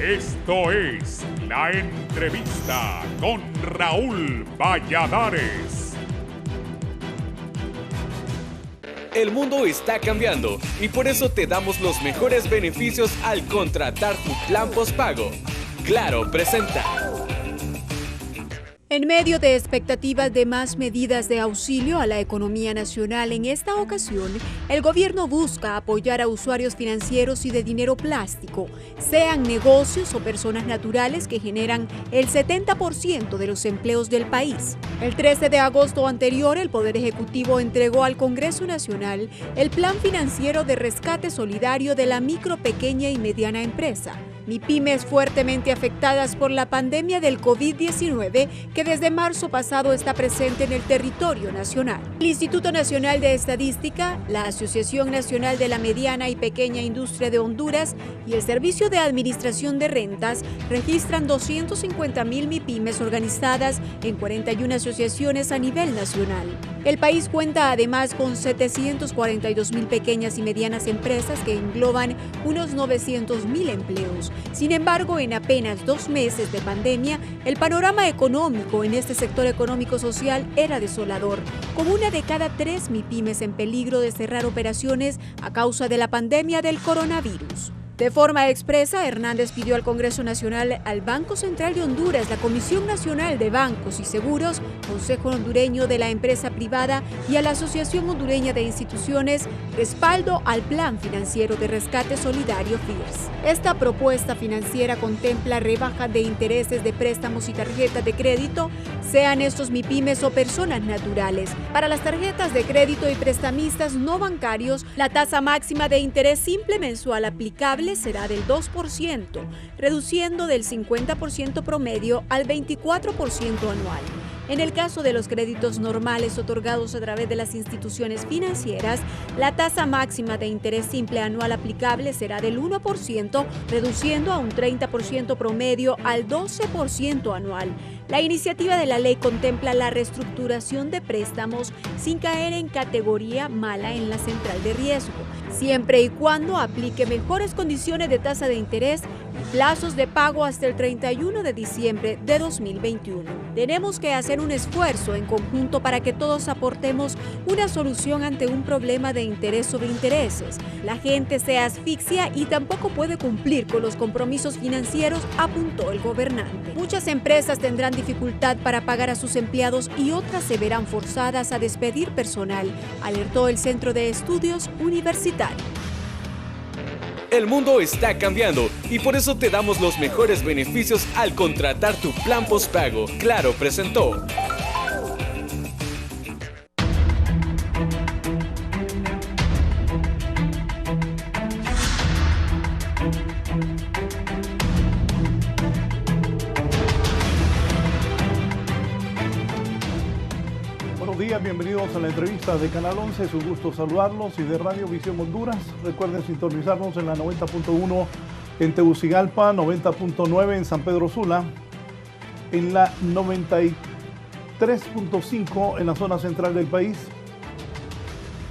Esto es La Entrevista con Raúl Valladares. El mundo está cambiando y por eso te damos los mejores beneficios al contratar tu plan postpago. Claro presenta. En medio de expectativas de más medidas de auxilio a la economía nacional, en esta ocasión, el gobierno busca apoyar a usuarios financieros y de dinero plástico, sean negocios o personas naturales que generan el 70% de los empleos del país. El 13 de agosto anterior, el Poder Ejecutivo entregó al Congreso Nacional el Plan Financiero de Rescate Solidario de la Micro, Pequeña y Mediana Empresa. MIPYMES fuertemente afectadas por la pandemia del COVID-19 que desde marzo pasado está presente en el territorio nacional. El Instituto Nacional de Estadística, la Asociación Nacional de la Mediana y Pequeña Industria de Honduras y el Servicio de Administración de Rentas registran 250,000 MIPYMES organizadas en 41 asociaciones a nivel nacional. El país cuenta además con 742,000 pequeñas y medianas empresas que engloban unos 900,000 empleos. Sin embargo, en apenas 2 meses de pandemia, el panorama económico en este sector económico-social era desolador, con 1 de cada 3 MIPYMES en peligro de cerrar operaciones a causa de la pandemia del coronavirus. De forma expresa, Hernández pidió al Congreso Nacional, al Banco Central de Honduras, la Comisión Nacional de Bancos y Seguros, Consejo Hondureño de la Empresa Privada y a la Asociación Hondureña de Instituciones respaldo al Plan Financiero de Rescate Solidario FIRS. Esta propuesta financiera contempla rebaja de intereses de préstamos y tarjetas de crédito, sean estos MIPYMES o personas naturales. Para las tarjetas de crédito y prestamistas no bancarios, la tasa máxima de interés simple mensual aplicable será del 2%, reduciendo del 50% promedio al 24% anual. En el caso de los créditos normales otorgados a través de las instituciones financieras, la tasa máxima de interés simple anual aplicable será del 1%, reduciendo a un 30% promedio al 12% anual. La iniciativa de la ley contempla la reestructuración de préstamos sin caer en categoría mala en la central de riesgo, siempre y cuando aplique mejores condiciones de tasa de interés y plazos de pago hasta el 31 de diciembre de 2021. Tenemos que hacer un esfuerzo en conjunto para que todos aportemos una solución ante un problema de interés sobre intereses. La gente se asfixia y tampoco puede cumplir con los compromisos financieros, apuntó el gobernante. Muchas empresas tendrán dificultad para pagar a sus empleados y otras se verán forzadas a despedir personal, alertó el Centro de Estudios Universitario. El mundo está cambiando y por eso te damos los mejores beneficios al contratar tu plan postpago. Claro presentó. Bienvenidos a la entrevista de Canal 11, es un gusto saludarlos y de Radio Visión Honduras. Recuerden sintonizarnos en la 90.1 en Tegucigalpa, 90.9 en San Pedro Sula, en la 93.5 en la zona central del país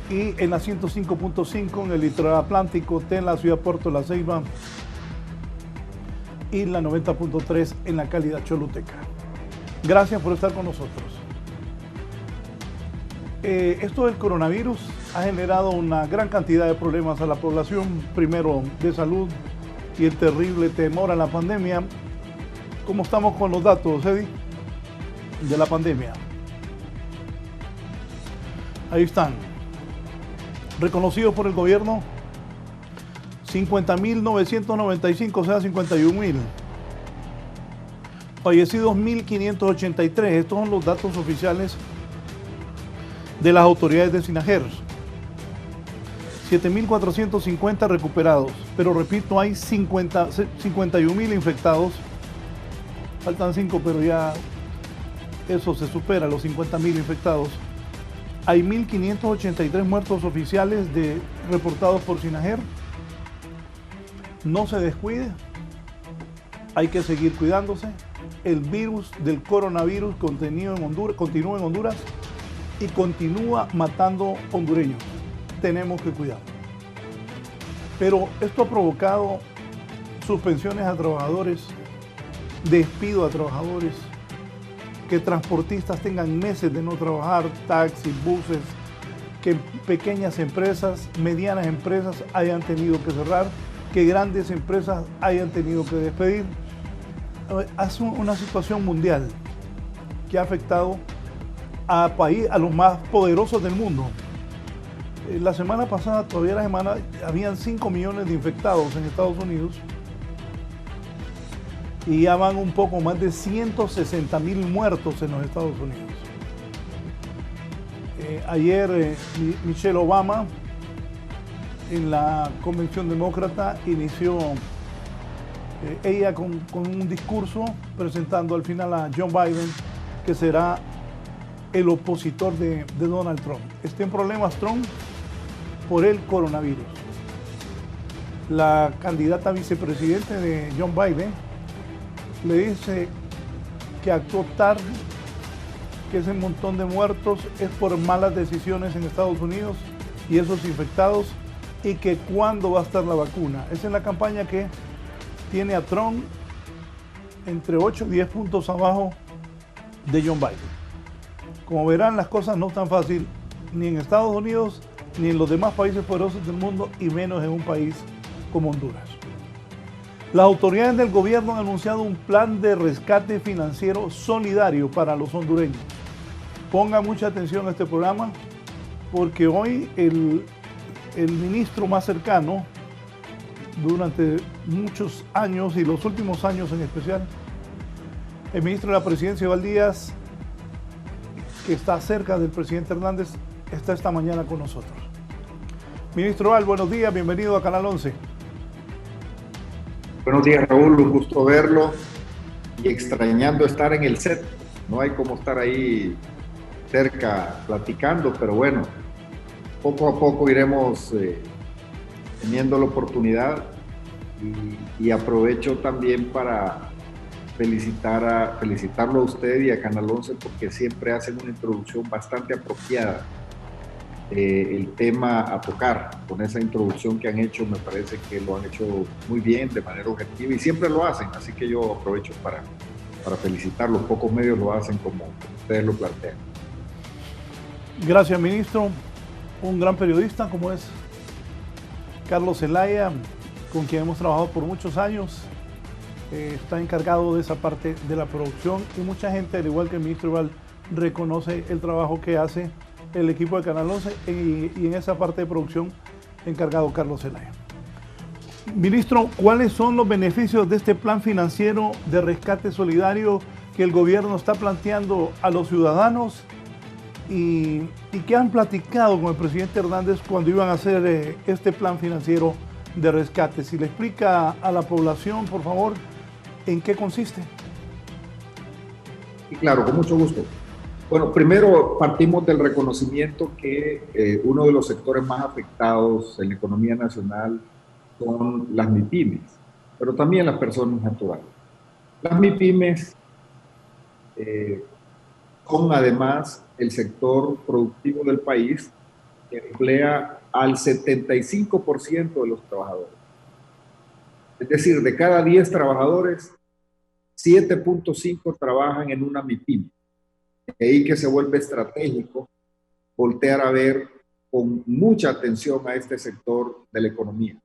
y en la 105.5 en el litoral atlántico, en la ciudad Puerto La Ceiba y la 90.3 en la Cálida Choluteca. Gracias por estar con nosotros. Esto del coronavirus ha generado una gran cantidad de problemas a la población, primero de salud y el terrible temor a la pandemia. ¿Cómo estamos con los datos, Eddie, de la pandemia? Ahí están. Reconocidos por el gobierno, 50,995, o sea, 51,000. Fallecidos, 1,583. Estos son los datos oficiales de las autoridades de SINAGER. 7,450 recuperados, pero repito, hay 51,000 infectados. Faltan 5, pero ya eso se supera, los 50,000 infectados. Hay 1,583 muertos oficiales reportados por SINAGER. No se descuide, hay que seguir cuidándose. El virus del coronavirus continúa en Honduras y continúa matando hondureños. Tenemos que cuidar. Pero esto ha provocado suspensiones a trabajadores, despido a trabajadores, que transportistas tengan meses de no trabajar, taxis, buses, que pequeñas empresas, medianas empresas hayan tenido que cerrar, que grandes empresas hayan tenido que despedir. Es una situación mundial que ha afectado a los más poderosos del mundo. La semana pasada, todavía la semana, habían 5 millones de infectados en Estados Unidos y ya van un poco más de 160,000 muertos en los Estados Unidos. Ayer Michelle Obama en la Convención Demócrata inició ella con un discurso presentando al final a John Biden, que será el opositor de Donald Trump. Está en problemas Trump por el coronavirus. La candidata vicepresidente de John Biden le dice que actuó tarde, que ese montón de muertos es por malas decisiones en Estados Unidos y esos infectados, y que cuándo va a estar la vacuna. Esa es la campaña que tiene a Trump entre 8 y 10 puntos abajo de John Biden. Como verán, las cosas no están fáciles ni en Estados Unidos ni en los demás países poderosos del mundo, y menos en un país como Honduras. Las autoridades del gobierno han anunciado un plan de rescate financiero solidario para los hondureños. Ponga mucha atención a este programa, porque hoy el ministro más cercano, durante muchos años y los últimos años en especial, el ministro de la Presidencia, Eval Díaz, que está cerca del presidente Hernández, está esta mañana con nosotros. Ministro Eval, buenos días, bienvenido a Canal 11. Buenos días, Raúl, un gusto verlo y extrañando estar en el set. No hay como estar ahí cerca platicando, pero bueno, poco a poco iremos teniendo la oportunidad, y aprovecho también para felicitarlo a usted y a Canal 11, porque siempre hacen una introducción bastante apropiada. El tema a tocar, con esa introducción que han hecho, me parece que lo han hecho muy bien, de manera objetiva, y siempre lo hacen, así que yo aprovecho para felicitarlos. Pocos medios lo hacen como ustedes lo plantean. Gracias, ministro. Un gran periodista como es Carlos Zelaya, con quien hemos trabajado por muchos años, está encargado de esa parte de la producción, y mucha gente, al igual que el ministro Eval, reconoce el trabajo que hace el equipo de Canal 11 y en esa parte de producción encargado Carlos Zelaya. Ministro, ¿cuáles son los beneficios de este plan financiero de rescate solidario que el gobierno está planteando a los ciudadanos y qué han platicado con el presidente Hernández cuando iban a hacer este plan financiero de rescate? Si le explica a la población, por favor, en qué consiste. Y claro, con mucho gusto. Bueno, primero partimos del reconocimiento que uno de los sectores más afectados en la economía nacional son las MIPYMES, pero también las personas naturales. Las MIPYMES son además el sector productivo del país, que emplea al 75% de los trabajadores. Es decir, de cada 10 trabajadores, 7.5 trabajan en una MIPYME. De ahí que se vuelve estratégico voltear a ver con mucha atención a este sector de la economía.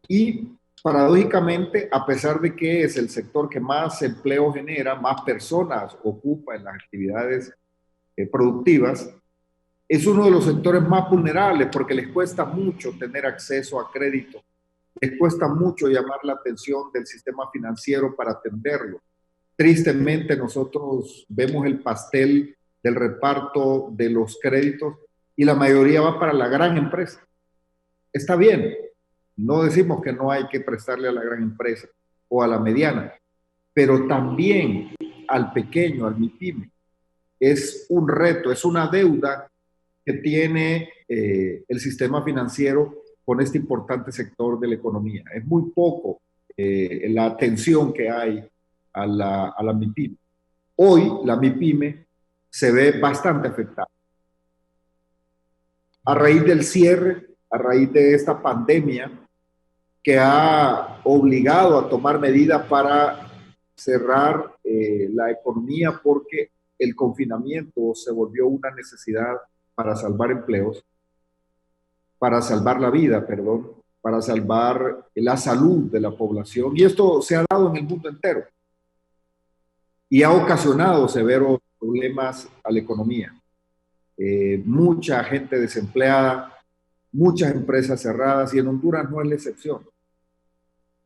Y paradójicamente, a pesar de que es el sector que más empleo genera, más personas ocupa en las actividades productivas, es uno de los sectores más vulnerables, porque les cuesta mucho tener acceso a crédito, les cuesta mucho llamar la atención del sistema financiero para atenderlo. Tristemente, nosotros vemos el pastel del reparto de los créditos y la mayoría va para la gran empresa. Está bien, no decimos que no hay que prestarle a la gran empresa o a la mediana, pero también al pequeño, al MIPYME. Es un reto, es una deuda que tiene el sistema financiero con este importante sector de la economía. Es muy poco la atención que hay a la MIPYME. Hoy la MIPYME se ve bastante afectada. A raíz del cierre, a raíz de esta pandemia, que ha obligado a tomar medidas para cerrar la economía porque el confinamiento se volvió una necesidad para salvar empleos, para salvar la vida, perdón, para salvar la salud de la población. Y esto se ha dado en el mundo entero y ha ocasionado severos problemas a la economía. Mucha gente desempleada, muchas empresas cerradas, y en Honduras no es la excepción.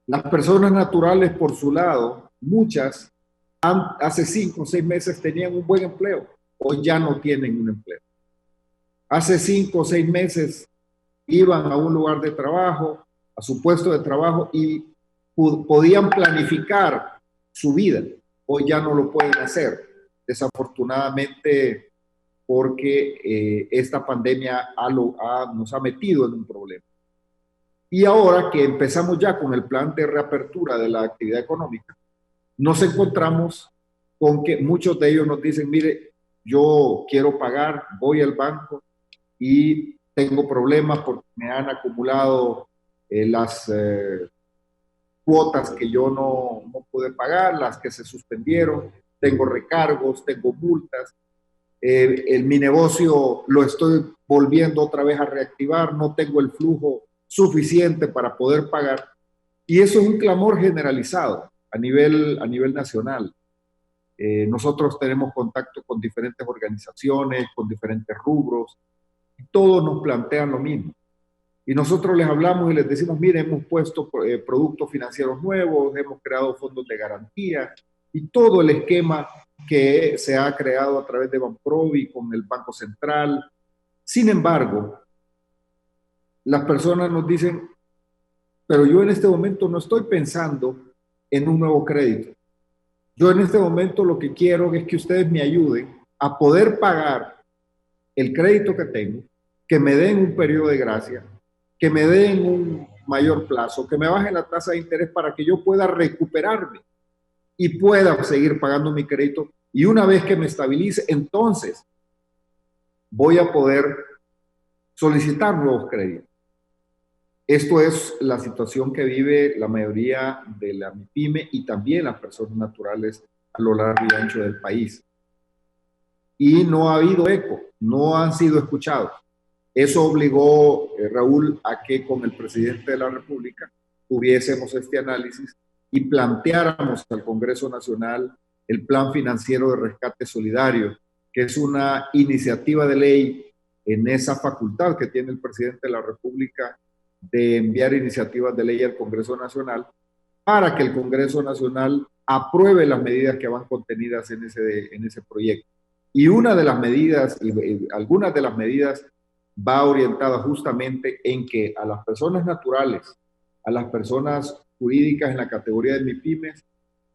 Las personas naturales, por su lado, muchas hace 5 o 6 meses tenían un buen empleo, hoy ya no tienen un empleo. Hace 5 o 6 meses iban a un lugar de trabajo, a su puesto de trabajo, y podían planificar su vida. Hoy ya no lo pueden hacer, desafortunadamente, porque esta pandemia nos ha metido en un problema. Y ahora que empezamos ya con el plan de reapertura de la actividad económica, nos encontramos con que muchos de ellos nos dicen, mire, yo quiero pagar, voy al banco y tengo problemas porque me han acumulado las cuotas que yo no pude pagar, las que se suspendieron, tengo recargos, tengo multas, mi negocio lo estoy volviendo otra vez a reactivar, no tengo el flujo suficiente para poder pagar. Y eso es un clamor generalizado a nivel nacional. Nosotros tenemos contacto con diferentes organizaciones, con diferentes rubros, y todos nos plantean lo mismo. Y nosotros les hablamos y les decimos, mire, hemos puesto productos financieros nuevos, hemos creado fondos de garantía, y todo el esquema que se ha creado a través de Banprovi con el Banco Central. Sin embargo, las personas nos dicen, pero yo en este momento no estoy pensando en un nuevo crédito. Yo en este momento lo que quiero es que ustedes me ayuden a poder pagar el crédito que tengo, que me den un periodo de gracia, que me den un mayor plazo, que me bajen la tasa de interés para que yo pueda recuperarme y pueda seguir pagando mi crédito. Y una vez que me estabilice, entonces voy a poder solicitar nuevos créditos. Esto es la situación que vive la mayoría de la MIPYME y también las personas naturales a lo largo y ancho del país. Y no ha habido eco, no han sido escuchados. Eso obligó, Raúl, a que con el presidente de la República tuviésemos este análisis y planteáramos al Congreso Nacional el Plan Financiero de Rescate Solidario, que es una iniciativa de ley en esa facultad que tiene el presidente de la República de enviar iniciativas de ley al Congreso Nacional para que el Congreso Nacional apruebe las medidas que van contenidas en ese proyecto. Y una de las medidas, y algunas de las medidas, va orientada justamente en que a las personas naturales, a las personas jurídicas en la categoría de MIPYMES,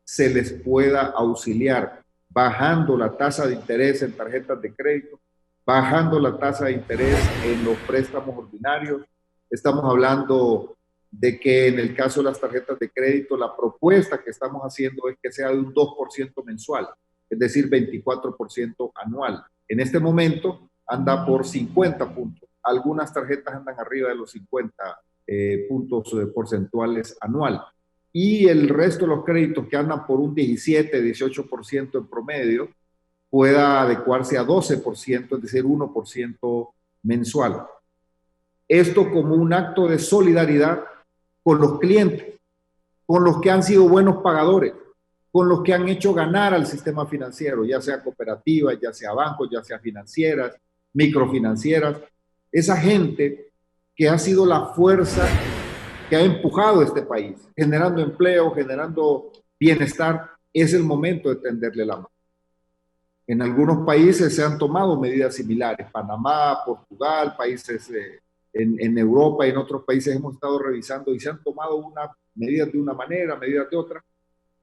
se les pueda auxiliar bajando la tasa de interés en tarjetas de crédito, bajando la tasa de interés en los préstamos ordinarios. Estamos hablando de que en el caso de las tarjetas de crédito, la propuesta que estamos haciendo es que sea de un 2% mensual, es decir, 24% anual. En este momento anda por 50 puntos. Algunas tarjetas andan arriba de los 50 puntos porcentuales anual. Y el resto de los créditos que andan por un 17, 18% en promedio, pueda adecuarse a 12%, es decir, 1% mensual. Esto como un acto de solidaridad con los clientes, con los que han sido buenos pagadores, con los que han hecho ganar al sistema financiero, ya sea cooperativas, ya sea bancos, ya sea financieras, microfinancieras. Esa gente que ha sido la fuerza que ha empujado a este país, generando empleo, generando bienestar, es el momento de tenderle la mano. En algunos países se han tomado medidas similares, Panamá, Portugal, países en Europa y en otros países hemos estado revisando y se han tomado medidas de una manera, medidas de otra,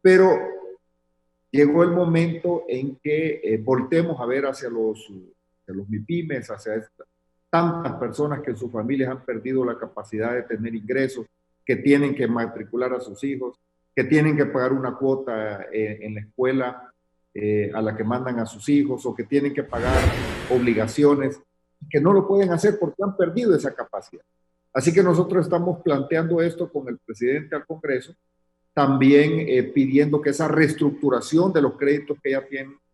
pero llegó el momento en que voltemos a ver hacia los MIPYMES, hacia tantas personas que en sus familias han perdido la capacidad de tener ingresos, que tienen que matricular a sus hijos, que tienen que pagar una cuota en la escuela a la que mandan a sus hijos, o que tienen que pagar obligaciones, que no lo pueden hacer porque han perdido esa capacidad. Así que nosotros estamos planteando esto con el presidente al Congreso, también pidiendo que esa reestructuración de los créditos que ya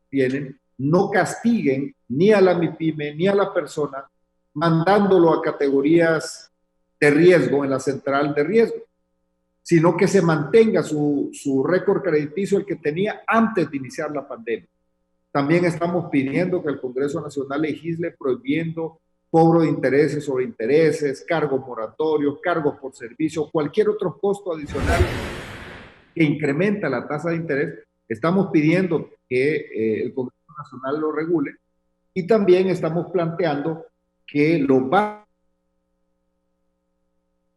tienen no castiguen ni a la MIPYME ni a la persona, mandándolo a categorías de riesgo en la central de riesgo, sino que se mantenga su récord crediticio el que tenía antes de iniciar la pandemia. También estamos pidiendo que el Congreso Nacional legisle prohibiendo cobro de intereses sobre intereses, cargos moratorios, cargos por servicio, cualquier otro costo adicional que incrementa la tasa de interés. Estamos pidiendo que el Congreso Nacional lo regule, y también estamos planteando que los bancos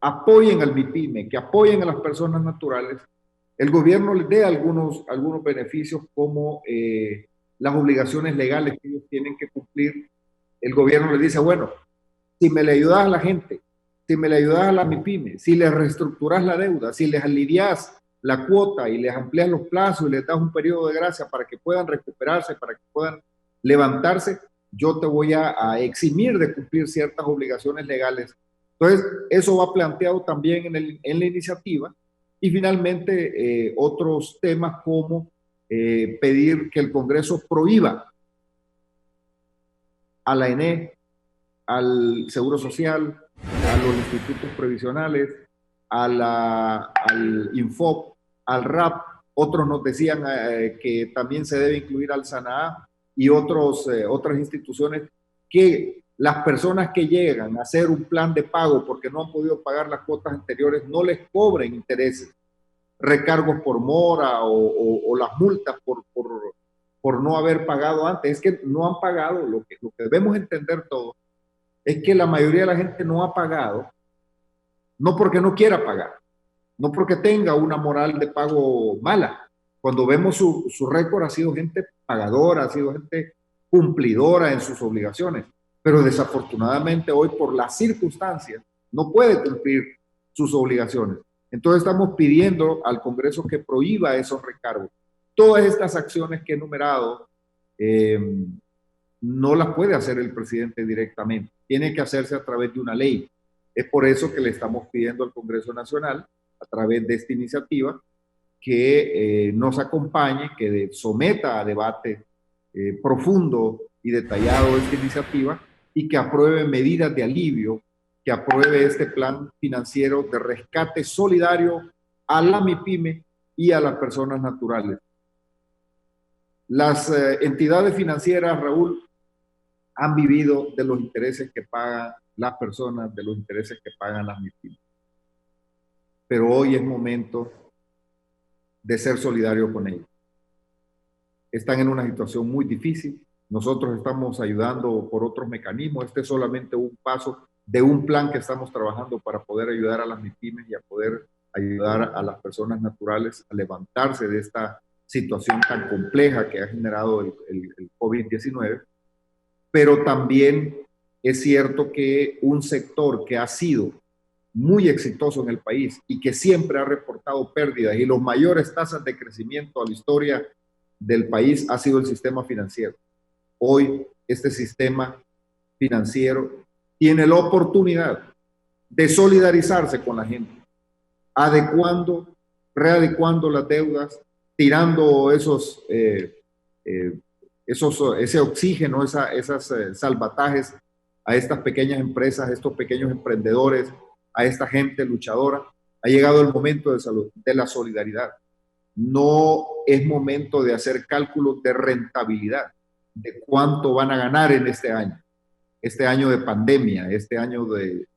apoyen al MIPYME, que apoyen a las personas naturales. El gobierno les dé algunos beneficios, como las obligaciones legales que ellos tienen que cumplir. El gobierno les dice, bueno, si me le ayudas a la gente, si me le ayudas a la MIPYME, si les reestructuras la deuda, si les alivias la cuota y les amplías los plazos y les das un periodo de gracia para que puedan recuperarse, para que puedan levantarse, yo te voy a eximir de cumplir ciertas obligaciones legales. Entonces, eso va planteado también en la iniciativa. Y finalmente, otros temas como pedir que el Congreso prohíba a la ENE, al Seguro Social, a los institutos previsionales, al Infop, al RAP. Otros nos decían que también se debe incluir al SANAA y otras instituciones, que las personas que llegan a hacer un plan de pago porque no han podido pagar las cuotas anteriores no les cobren intereses, recargos por mora o las multas por no haber pagado antes. Es que no han pagado. Lo que debemos entender todos es que la mayoría de la gente no ha pagado, no porque no quiera pagar, no porque tenga una moral de pago mala. Cuando vemos su récord, ha sido gente pagadora, ha sido gente cumplidora en sus obligaciones, pero desafortunadamente hoy, por las circunstancias, no puede cumplir sus obligaciones. Entonces estamos pidiendo al Congreso que prohíba esos recargos. Todas estas acciones que he enumerado no las puede hacer el presidente directamente, tiene que hacerse a través de una ley. Es por eso que le estamos pidiendo al Congreso Nacional, a través de esta iniciativa, que nos acompañe, que someta a debate profundo y detallado esta iniciativa, y que apruebe medidas de alivio, que apruebe este plan financiero de rescate solidario a la MIPYME y a las personas naturales. Las entidades financieras, Raúl, han vivido de los intereses que pagan las personas, de los intereses que pagan las MIPYME. Pero hoy es momento de ser solidario con ellos. Están en una situación muy difícil. Nosotros estamos ayudando por otros mecanismos. Este es solamente un paso de un plan que estamos trabajando para poder ayudar a las MIPYMES y a poder ayudar a las personas naturales a levantarse de esta situación tan compleja que ha generado el COVID-19. Pero también es cierto que un sector que ha sido muy exitoso en el país y que siempre ha reportado pérdidas y las mayores tasas de crecimiento a la historia del país ha sido el sistema financiero. Hoy este sistema financiero tiene la oportunidad de solidarizarse con la gente, readecuando las deudas, tirando ese oxígeno, esas salvatajes a estas pequeñas empresas, a estos pequeños emprendedores, a esta gente luchadora. Ha llegado el momento de la solidaridad. No es momento de hacer cálculos de rentabilidad, de cuánto van a ganar en este año de pandemia, este año de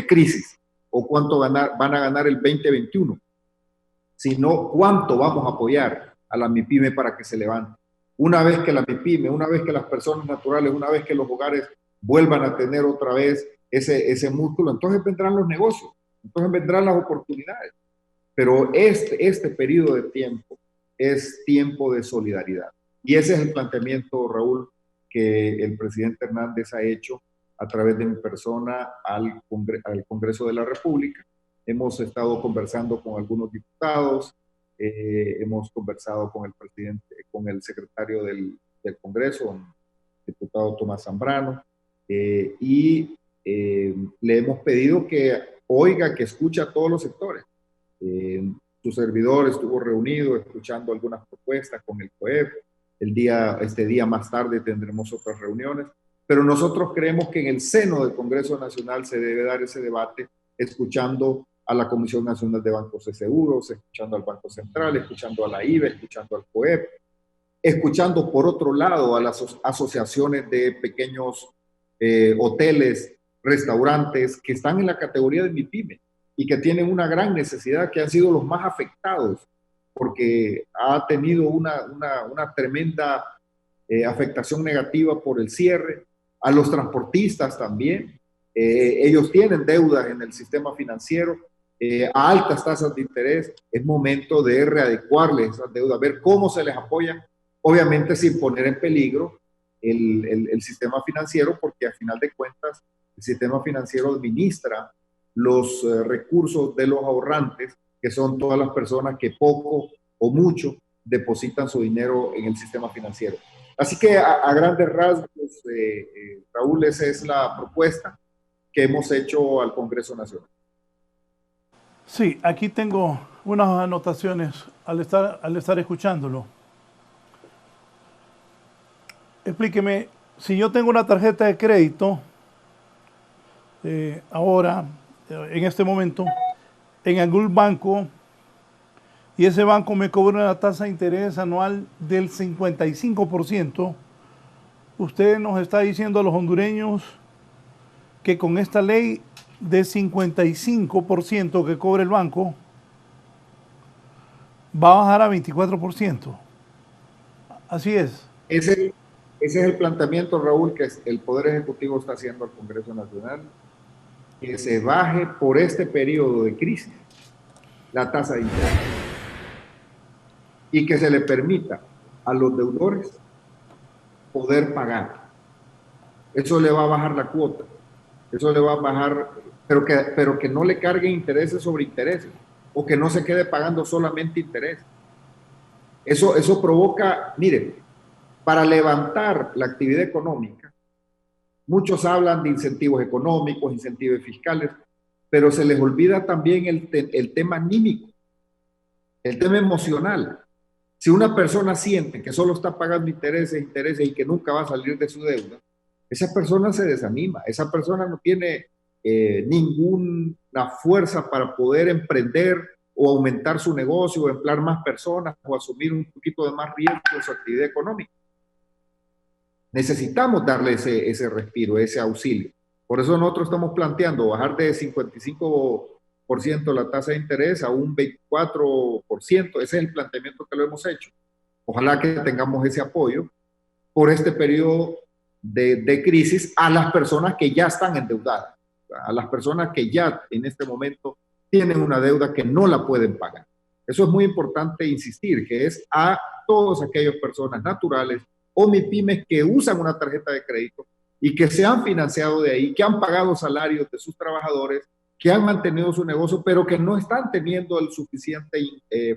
crisis, o cuánto van a ganar el 2021, sino cuánto vamos a apoyar a la MIPYME para que se levante. Una vez que la MIPYME, una vez que las personas naturales, una vez que los hogares vuelvan a tener otra vez ese músculo, entonces vendrán los negocios, entonces vendrán las oportunidades. Pero este periodo de tiempo es tiempo de solidaridad. Y ese es el planteamiento, Raúl, que el presidente Hernández ha hecho a través de mi persona al Congreso de la República. Hemos estado conversando con algunos diputados, hemos conversado con el presidente, con el secretario del Congreso, el diputado Tomás Zambrano, y le hemos pedido que oiga, que escuche a todos los sectores. Su servidor estuvo reunido escuchando algunas propuestas con el COEP. Este día más tarde tendremos otras reuniones, pero nosotros creemos que en el seno del Congreso Nacional se debe dar ese debate, escuchando a la Comisión Nacional de Bancos de Seguros, escuchando al Banco Central, escuchando a la IVA, escuchando al COEP, escuchando por otro lado a las asociaciones de pequeños hoteles, restaurantes que están en la categoría de MIPYME y que tienen una gran necesidad, que han sido los más afectados porque ha tenido una tremenda afectación negativa por el cierre. A los transportistas también, ellos tienen deudas en el sistema financiero, a altas tasas de interés. Es momento de readecuarles esas deudas, ver cómo se les apoya, obviamente sin poner en peligro el sistema financiero, porque a final de cuentas el sistema financiero administra los recursos de los ahorrantes, que son todas las personas que poco o mucho depositan su dinero en el sistema financiero. Así que a grandes rasgos, Raúl, esa es la propuesta que hemos hecho al Congreso Nacional. Sí, aquí tengo unas anotaciones al estar escuchándolo. Explíqueme, si yo tengo una tarjeta de crédito, ahora, en este momento, en algún banco, y ese banco me cobra una tasa de interés anual del 55%, usted nos está diciendo a los hondureños que con esta ley de 55% que cobra el banco, va a bajar a 24%. Así es. Ese es el planteamiento, Raúl, que el Poder Ejecutivo está haciendo al Congreso Nacional, que se baje por este periodo de crisis la tasa de interés y que se le permita a los deudores poder pagar. Eso le va a bajar la cuota, eso le va a bajar, pero que no le carguen intereses sobre intereses, o que no se quede pagando solamente intereses. Eso provoca, miren, para levantar la actividad económica, muchos hablan de incentivos económicos, incentivos fiscales, pero se les olvida también el tema anímico, el tema emocional. Si una persona siente que solo está pagando intereses y que nunca va a salir de su deuda, esa persona se desanima, esa persona no tiene ninguna fuerza para poder emprender o aumentar su negocio o emplear más personas o asumir un poquito de más riesgo en su actividad económica. Necesitamos darle ese respiro, ese auxilio. Por eso nosotros estamos planteando bajar de 55% la tasa de interés a un 24%. Ese es el planteamiento que lo hemos hecho. Ojalá que tengamos ese apoyo por este periodo de crisis a las personas que ya están endeudadas, a las personas que ya en este momento tienen una deuda que no la pueden pagar. Eso es muy importante insistir, que es a todas aquellas personas naturales o MIPYMES que usan una tarjeta de crédito y que se han financiado de ahí, que han pagado salarios de sus trabajadores, que han mantenido su negocio, pero que no están teniendo el suficiente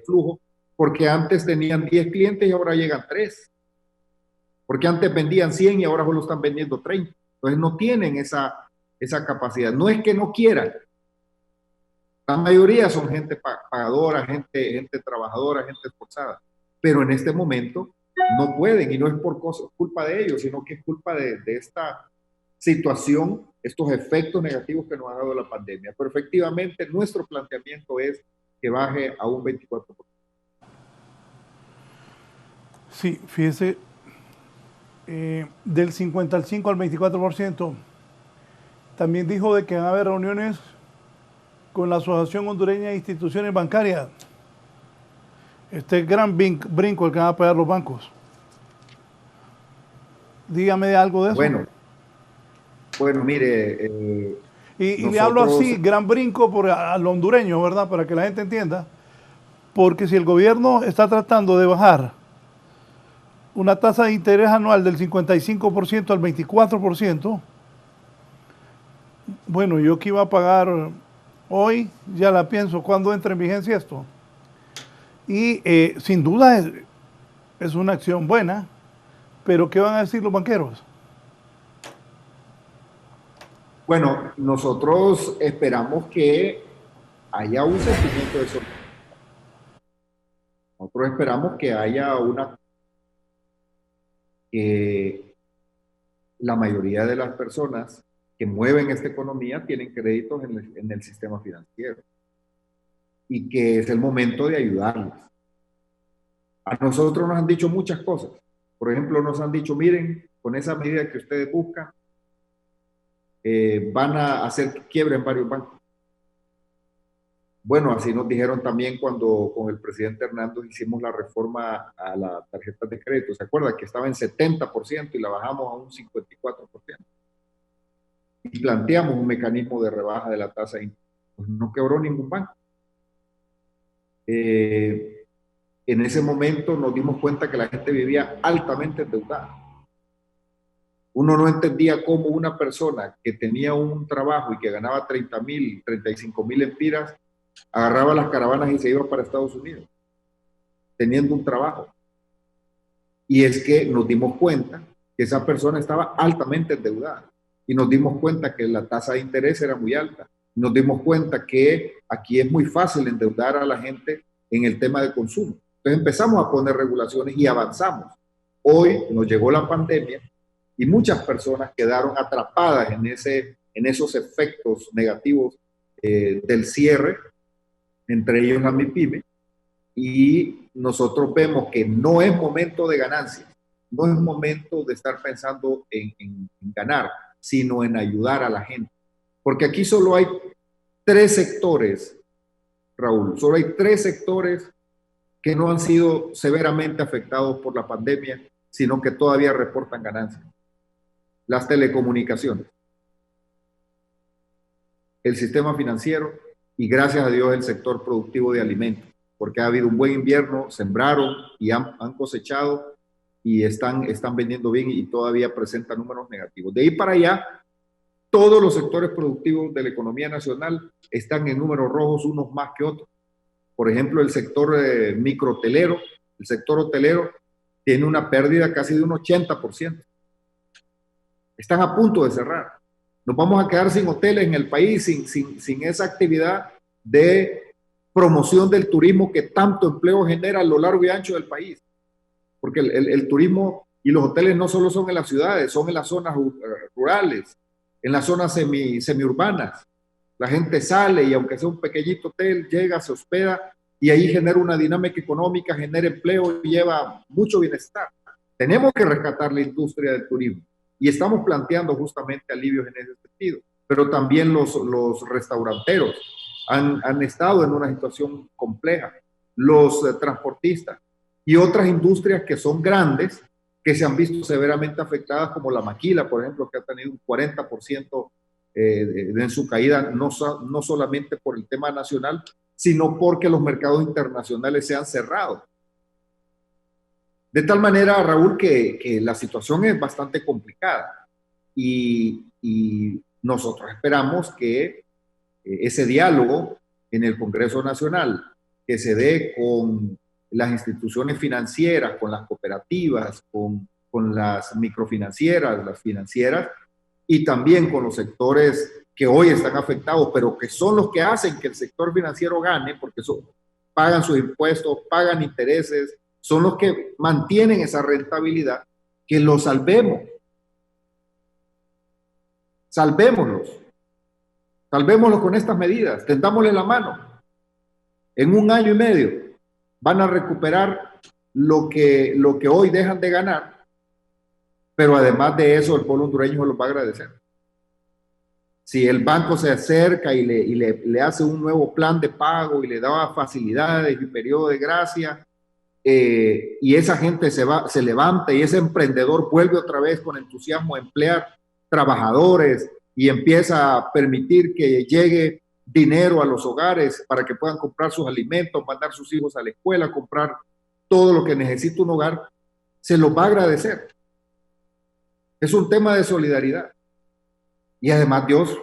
flujo, porque antes tenían 10 clientes y ahora llegan 3. Porque antes vendían 100 y ahora solo están vendiendo 30. Entonces no tienen esa capacidad. No es que no quieran. La mayoría son gente pagadora, gente trabajadora, gente esforzada. Pero en este momento no pueden, y no es por culpa de ellos, sino que es culpa de esta situación, estos efectos negativos que nos ha dado la pandemia. Pero efectivamente nuestro planteamiento es que baje a un 24%. Sí, fíjese, del 55 al 24%, también dijo de que van a haber reuniones con la Asociación Hondureña de Instituciones Bancarias. Este gran brinco el que van a pagar los bancos. Dígame algo de eso. Bueno, mire... y le hablo así, gran brinco al hondureño, ¿verdad? Para que la gente entienda. Porque si el gobierno está tratando de bajar una tasa de interés anual del 55% al 24%, bueno, yo que iba a pagar hoy, ya la pienso, ¿cuándo entra en vigencia esto? Y sin duda es una acción buena, pero ¿qué van a decir los banqueros? Bueno, nosotros esperamos que haya un sentimiento de solidaridad. Nosotros esperamos que haya que la mayoría de las personas que mueven esta economía tienen créditos en el sistema financiero y que es el momento de ayudarles. A nosotros nos han dicho muchas cosas. Por ejemplo, nos han dicho, miren, con esa medida que ustedes buscan, van a hacer que quiebren varios bancos. Bueno, así nos dijeron también cuando con el presidente Hernández hicimos la reforma a la tarjeta de crédito. ¿Se acuerda que estaba en 70% y la bajamos a un 54%? Y planteamos un mecanismo de rebaja de la tasa de interés. Pues no quebró ningún banco. En ese momento nos dimos cuenta que la gente vivía altamente endeudada. Uno no entendía cómo una persona que tenía un trabajo y que ganaba 30.000, 35.000 empiras, agarraba las caravanas y se iba para Estados Unidos, teniendo un trabajo. Y es que nos dimos cuenta que esa persona estaba altamente endeudada. Y nos dimos cuenta que la tasa de interés era muy alta. Nos dimos cuenta que aquí es muy fácil endeudar a la gente en el tema de consumo. Entonces empezamos a poner regulaciones y avanzamos. Hoy nos llegó la pandemia y muchas personas quedaron atrapadas en esos efectos negativos del cierre, entre ellos la MIPYME, y nosotros vemos que no es momento de ganancias, no es momento de estar pensando en ganar, sino en ayudar a la gente. Porque aquí solo hay 3 sectores, Raúl, solo hay 3 sectores que no han sido severamente afectados por la pandemia, sino que todavía reportan ganancias. Las telecomunicaciones, el sistema financiero y gracias a Dios el sector productivo de alimentos, porque ha habido un buen invierno, sembraron y han cosechado y están vendiendo bien y todavía presentan números negativos. De ahí para allá, todos los sectores productivos de la economía nacional están en números rojos, unos más que otros. Por ejemplo, el sector microhotelero, el sector hotelero tiene una pérdida casi de un 80%. Están a punto de cerrar. Nos vamos a quedar sin hoteles en el país, sin esa actividad de promoción del turismo que tanto empleo genera a lo largo y ancho del país. Porque el turismo y los hoteles no solo son en las ciudades, son en las zonas rurales, en las zonas semiurbanas. La gente sale y aunque sea un pequeñito hotel, llega, se hospeda y ahí genera una dinámica económica, genera empleo y lleva mucho bienestar. Tenemos que rescatar la industria del turismo y estamos planteando justamente alivios en ese sentido. Pero también los restauranteros han estado en una situación compleja, los transportistas y otras industrias que son grandes, que se han visto severamente afectadas, como la maquila, por ejemplo, que ha tenido un 40% en su caída, no solamente por el tema nacional, sino porque los mercados internacionales se han cerrado. De tal manera, Raúl, que la situación es bastante complicada y nosotros esperamos que ese diálogo en el Congreso Nacional que se dé con las instituciones financieras, con las cooperativas, con las microfinancieras, las financieras, y también con los sectores que hoy están afectados, pero que son los que hacen que el sector financiero gane, porque pagan sus impuestos, pagan intereses, son los que mantienen esa rentabilidad, que los salvemos. Salvémoslos con estas medidas, tendámosle la mano. En 1 año y medio van a recuperar lo que hoy dejan de ganar, pero además de eso el pueblo hondureño los va a agradecer. Si el banco se acerca y le hace un nuevo plan de pago y le da facilidades y periodo de gracia, y esa gente se levanta y ese emprendedor vuelve otra vez con entusiasmo a emplear trabajadores y empieza a permitir que llegue dinero a los hogares para que puedan comprar sus alimentos, mandar sus hijos a la escuela, comprar todo lo que necesita un hogar, se los va a agradecer. Es un tema de solidaridad. Y además Dios,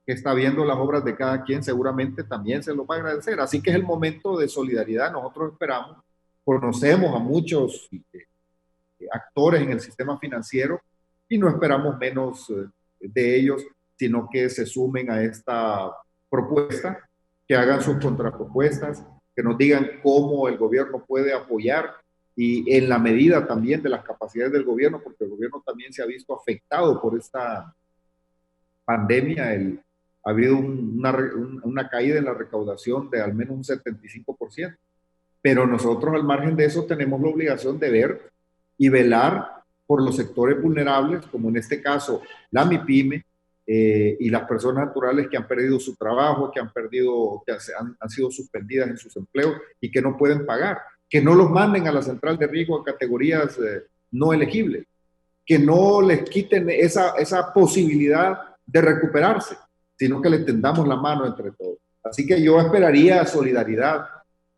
que está viendo las obras de cada quien, seguramente también se los va a agradecer. Así que es el momento de solidaridad. Nosotros esperamos, conocemos a muchos actores en el sistema financiero y no esperamos menos de ellos sino que se sumen a esta propuesta, que hagan sus contrapropuestas, que nos digan cómo el gobierno puede apoyar y en la medida también de las capacidades del gobierno, porque el gobierno también se ha visto afectado por esta pandemia. Ha habido una caída en la recaudación de al menos un 75%, pero nosotros al margen de eso tenemos la obligación de ver y velar por los sectores vulnerables, como en este caso la MIPYME, y las personas naturales que han perdido su trabajo, que han sido suspendidas en sus empleos y que no pueden pagar, que no los manden a la central de riesgo a categorías no elegibles, que no les quiten esa posibilidad de recuperarse, sino que le tendamos la mano entre todos. Así que yo esperaría solidaridad.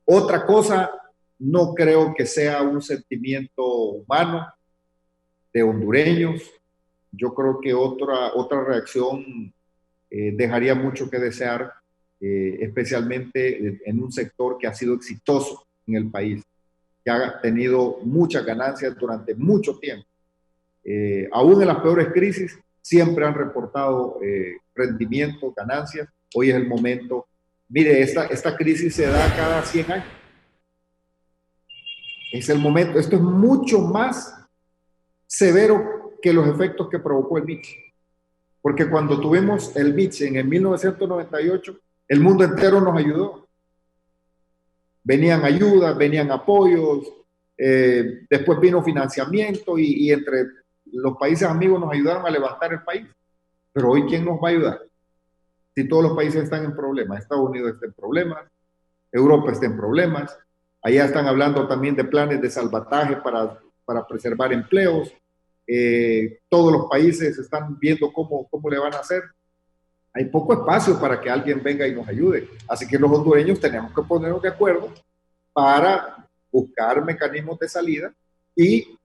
Otra cosa, no creo que sea un sentimiento humano de hondureños. Yo creo que otra reacción dejaría mucho que desear, especialmente en un sector que ha sido exitoso en el país, que ha tenido muchas ganancias durante mucho tiempo. Aún en las peores crisis, siempre han reportado rendimiento, ganancias. Hoy es el momento. Mire, esta crisis se da cada 100 años. Es el momento. Esto es mucho más severo que los efectos que provocó el Mitch. Porque cuando tuvimos el Mitch en el 1998, el mundo entero nos ayudó. Venían ayudas, venían apoyos, después vino financiamiento y entre los países amigos nos ayudaron a levantar el país. Pero hoy, ¿quién nos va a ayudar? Si todos los países están en problemas, Estados Unidos está en problemas, Europa está en problemas, allá están hablando también de planes de salvataje para preservar empleos, todos los países están viendo cómo le van a hacer. Hay poco espacio para que alguien venga y nos ayude, así que los hondureños tenemos que ponernos de acuerdo para buscar mecanismos de salida y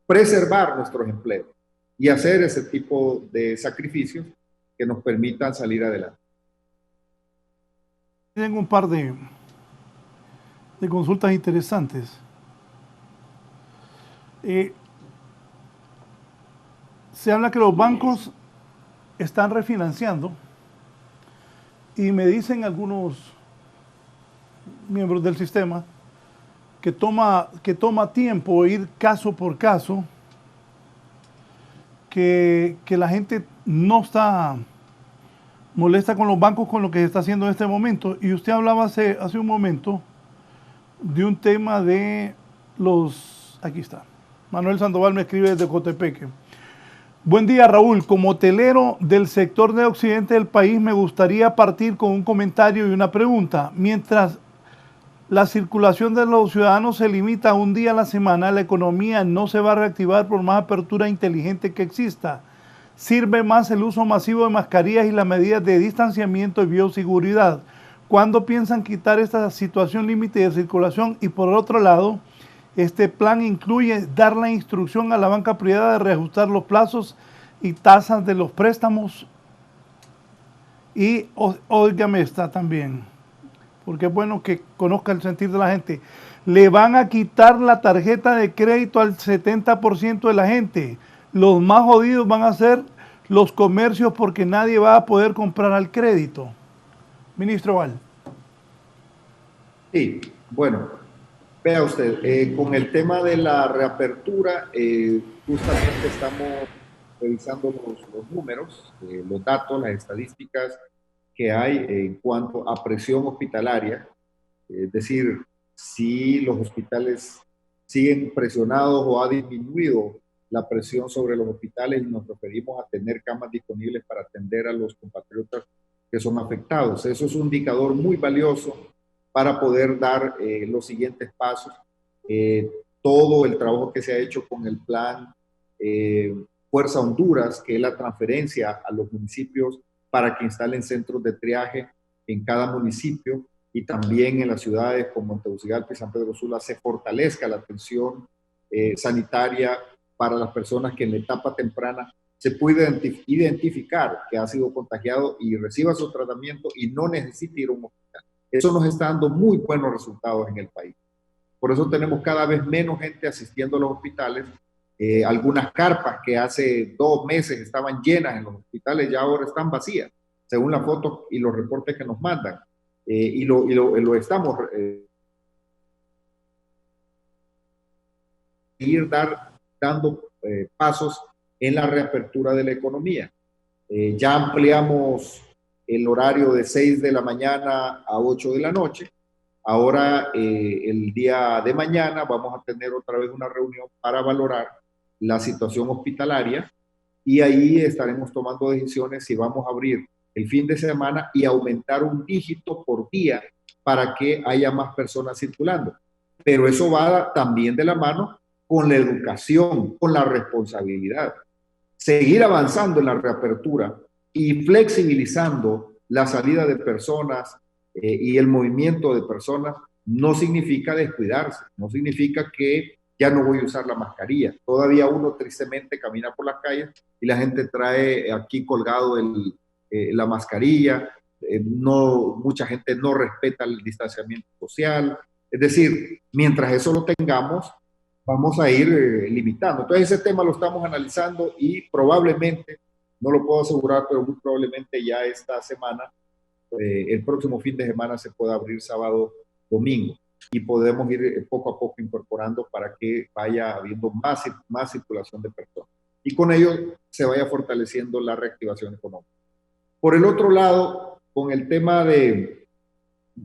preservar nuestros empleos y hacer ese tipo de sacrificios que nos permitan salir adelante. Tengo un par de consultas interesantes. Se habla que los bancos están refinanciando y me dicen algunos miembros del sistema que toma tiempo ir caso por caso, que la gente no está molesta con los bancos con lo que se está haciendo en este momento. Y usted hablaba hace un momento de un tema de aquí está, Manuel Sandoval me escribe desde Cotepeque. Buen día, Raúl. Como hotelero del sector de occidente del país, me gustaría partir con un comentario y una pregunta. Mientras la circulación de los ciudadanos se limita a un día a la semana, la economía no se va a reactivar por más apertura inteligente que exista. Sirve más el uso masivo de mascarillas y las medidas de distanciamiento y bioseguridad. ¿Cuándo piensan quitar esta situación límite de circulación? Y por otro lado, este plan incluye dar la instrucción a la banca privada de reajustar los plazos y tasas de los préstamos. Y óigame esta también, porque es bueno que conozca el sentir de la gente. Le van a quitar la tarjeta de crédito al 70% de la gente. Los más jodidos van a ser los comercios porque nadie va a poder comprar al crédito. Ministro Val. Sí, bueno, vea usted, con el tema de la reapertura, justamente estamos revisando los números, los datos, las estadísticas que hay en cuanto a presión hospitalaria, es decir, si los hospitales siguen presionados o ha disminuido la presión sobre los hospitales y nos referimos a tener camas disponibles para atender a los compatriotas que son afectados. Eso es un indicador muy valioso para poder dar los siguientes pasos. Todo el trabajo que se ha hecho con el plan Fuerza Honduras, que es la transferencia a los municipios para que instalen centros de triaje en cada municipio y también en las ciudades como Tegucigalpa y San Pedro Sula se fortalezca la atención sanitaria para las personas que en la etapa temprana se puede identificar que ha sido contagiado y reciba su tratamiento y no necesite ir a un hospital. Eso nos está dando muy buenos resultados en el país. Por eso tenemos cada vez menos gente asistiendo a los hospitales Algunas carpas que hace 2 meses estaban llenas en los hospitales ya ahora están vacías, según las fotos y los reportes que nos mandan. Lo estamos dando pasos en la reapertura de la economía. Ya ampliamos el horario de 6 de la mañana a 8 de la noche. Ahora, el día de mañana, vamos a tener otra vez una reunión para valorar la situación hospitalaria y ahí estaremos tomando decisiones si vamos a abrir el fin de semana y aumentar un dígito por día para que haya más personas circulando. Pero eso va también de la mano con la educación, con la responsabilidad. Seguir avanzando en la reapertura y flexibilizando la salida de personas y el movimiento de personas no significa descuidarse, no significa que ya no voy a usar la mascarilla. Todavía uno tristemente camina por las calles y la gente trae aquí colgado la mascarilla, mucha gente no respeta el distanciamiento social. Es decir, mientras eso lo tengamos, vamos a ir limitando. Entonces ese tema lo estamos analizando y probablemente, no lo puedo asegurar, pero muy probablemente ya esta semana, el próximo fin de semana se pueda abrir sábado, domingo y podemos ir poco a poco incorporando para que vaya habiendo más circulación de personas y con ello se vaya fortaleciendo la reactivación económica. Por el otro lado, con el tema de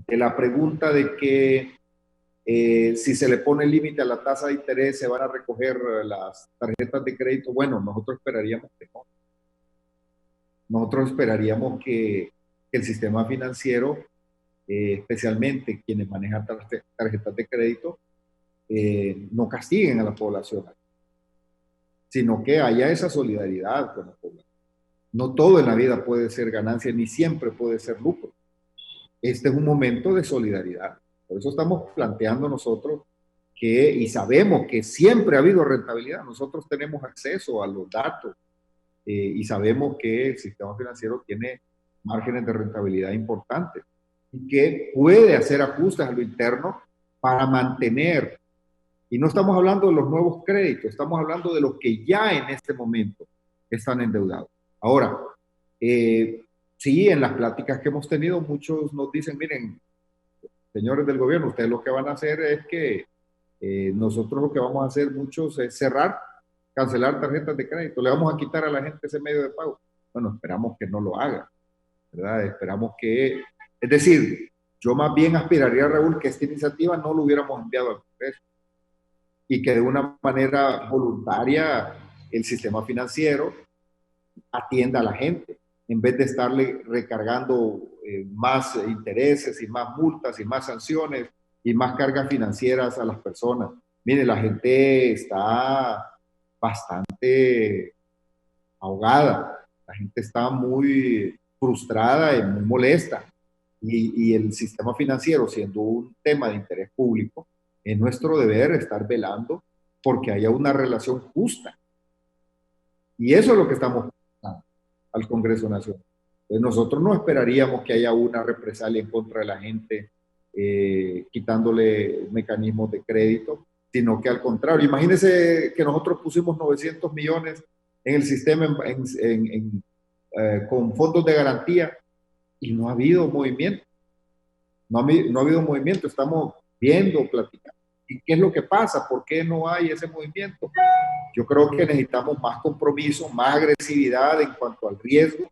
la pregunta de que si se le pone límite a la tasa de interés, se van a recoger las tarjetas de crédito. Bueno, nosotros esperaríamos que no. Nosotros esperaríamos que el sistema financiero, especialmente quienes manejan tarjetas de crédito, no castiguen a la población, sino que haya esa solidaridad con la población. No todo en la vida puede ser ganancia, ni siempre puede ser lucro. Este es un momento de solidaridad. Por eso estamos planteando nosotros y sabemos que siempre ha habido rentabilidad. Nosotros tenemos acceso a los datos y sabemos que el sistema financiero tiene márgenes de rentabilidad importantes y que puede hacer ajustes a lo interno para mantener. Y no estamos hablando de los nuevos créditos, estamos hablando de los que ya en este momento están endeudados. Ahora, sí, en las pláticas que hemos tenido, muchos nos dicen, miren, señores del gobierno, ustedes lo que van a hacer es que nosotros lo que vamos a hacer muchos es cancelar tarjetas de crédito, le vamos a quitar a la gente ese medio de pago. Bueno, esperamos que no lo haga, ¿verdad? Esperamos que, es decir, yo más bien aspiraría, Raúl, que esta iniciativa no lo hubiéramos enviado al Congreso y que de una manera voluntaria el sistema financiero atienda a la gente, en vez de estarle recargando más intereses y más multas y más sanciones y más cargas financieras a las personas. Mire, la gente está bastante ahogada, la gente está muy frustrada y muy molesta. Y el sistema financiero, siendo un tema de interés público, es nuestro deber estar velando porque haya una relación justa. Y eso es lo que estamos pensando al Congreso Nacional. Entonces nosotros no esperaríamos que haya una represalia en contra de la gente quitándole mecanismos de crédito, sino que al contrario, imagínense que nosotros pusimos 900 millones en el sistema con fondos de garantía y no ha habido movimiento. No ha habido movimiento, estamos viendo, platicando. ¿Y qué es lo que pasa? ¿Por qué no hay ese movimiento? Yo creo que necesitamos más compromiso, más agresividad en cuanto al riesgo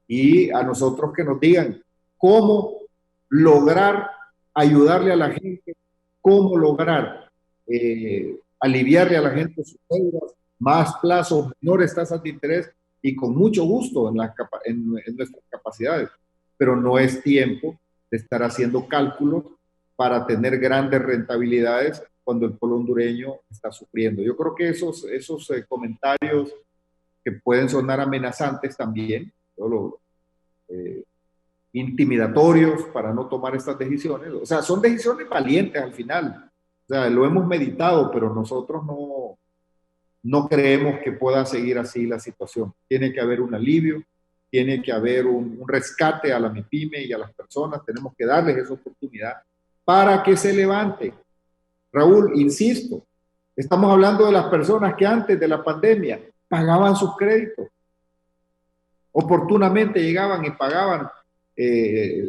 y a nosotros que nos digan cómo lograr ayudarle a la gente, cómo lograr aliviarle a la gente sus deudas, más plazos, menores tasas de interés y con mucho gusto en nuestras capacidades. Pero no es tiempo de estar haciendo cálculos para tener grandes rentabilidades cuando el pueblo hondureño está sufriendo. Yo creo que esos comentarios que pueden sonar amenazantes también, intimidatorios para no tomar estas decisiones, o sea, son decisiones valientes al final. O sea, lo hemos meditado, pero nosotros no creemos que pueda seguir así la situación. Tiene que haber un alivio, tiene que haber un rescate a la MIPYME y a las personas, tenemos que darles esa oportunidad para que se levante. Raúl, insisto, Estamos hablando de las personas que antes de la pandemia pagaban sus créditos. Oportunamente llegaban y pagaban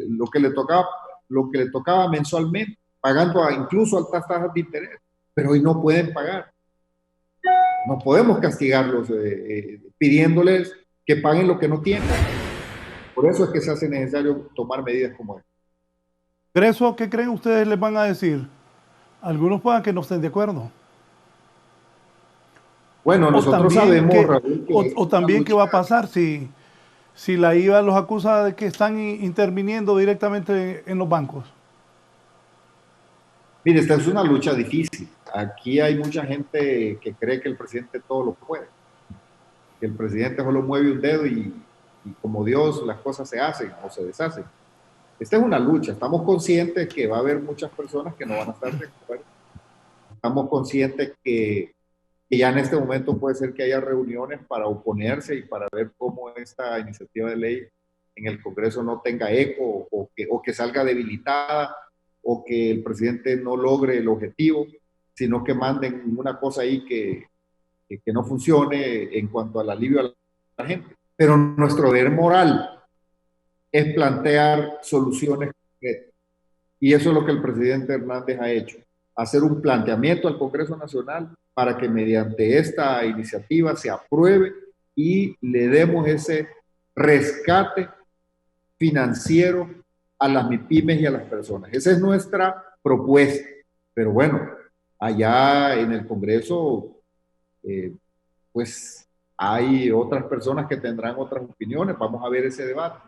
lo que le tocaba mensualmente, pagando incluso altas tasas de interés, pero hoy no pueden pagar. No podemos castigarlos pidiéndoles que paguen lo que no tienen. Por eso es que se hace necesario tomar medidas como esta. ¿Congreso, qué creen ustedes les van a decir? Algunos puedan que no estén de acuerdo. Bueno, nosotros sabemos, Raúl, o también qué va a pasar si la IVA los acusa de que están interviniendo directamente en los bancos. Mire, esta es una lucha difícil. Aquí hay mucha gente que cree que el presidente todo lo puede. Que el presidente solo mueve un dedo y como Dios las cosas se hacen o se deshacen. Esta es una lucha. Estamos conscientes que va a haber muchas personas que no van a estar de acuerdo. Estamos conscientes que ya en este momento puede ser que haya reuniones para oponerse y para ver cómo esta iniciativa de ley en el Congreso no tenga eco o que salga debilitada o que el presidente no logre el objetivo, sino que manden una cosa ahí que no funcione en cuanto al alivio a la gente. Pero nuestro deber moral es plantear soluciones concretas. Y eso es lo que el presidente Hernández ha hecho. Hacer un planteamiento al Congreso Nacional para que mediante esta iniciativa se apruebe y le demos ese rescate financiero a las MIPYMES y a las personas. Esa es nuestra propuesta. Pero bueno, allá en el Congreso, pues hay otras personas que tendrán otras opiniones. Vamos a ver ese debate.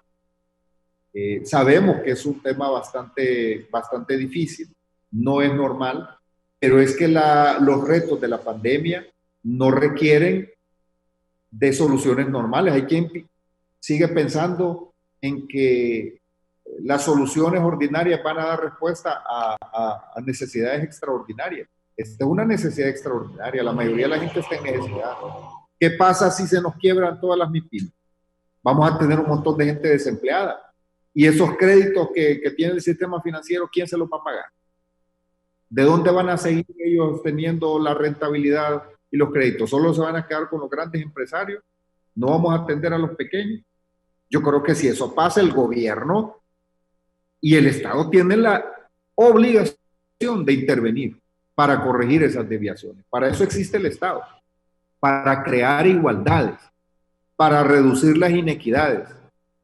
Sabemos que es un tema bastante difícil, no es normal, pero es que los retos de la pandemia no requieren de soluciones normales. Hay quien sigue pensando en que las soluciones ordinarias van a dar respuesta a necesidades extraordinarias. Esta es una necesidad extraordinaria, la mayoría de la gente está en necesidad. ¿Qué pasa si se nos quiebran todas las MIPYMES? Vamos a tener un montón de gente desempleada. Y esos créditos que tiene el sistema financiero, ¿quién se los va a pagar? ¿De dónde van a seguir ellos teniendo la rentabilidad y los créditos? ¿Solo se van a quedar con los grandes empresarios? ¿No vamos a atender a los pequeños? Yo creo que si eso pasa, el gobierno y el Estado tienen la obligación de intervenir para corregir esas desviaciones. Para eso existe el Estado, para crear igualdades, para reducir las inequidades,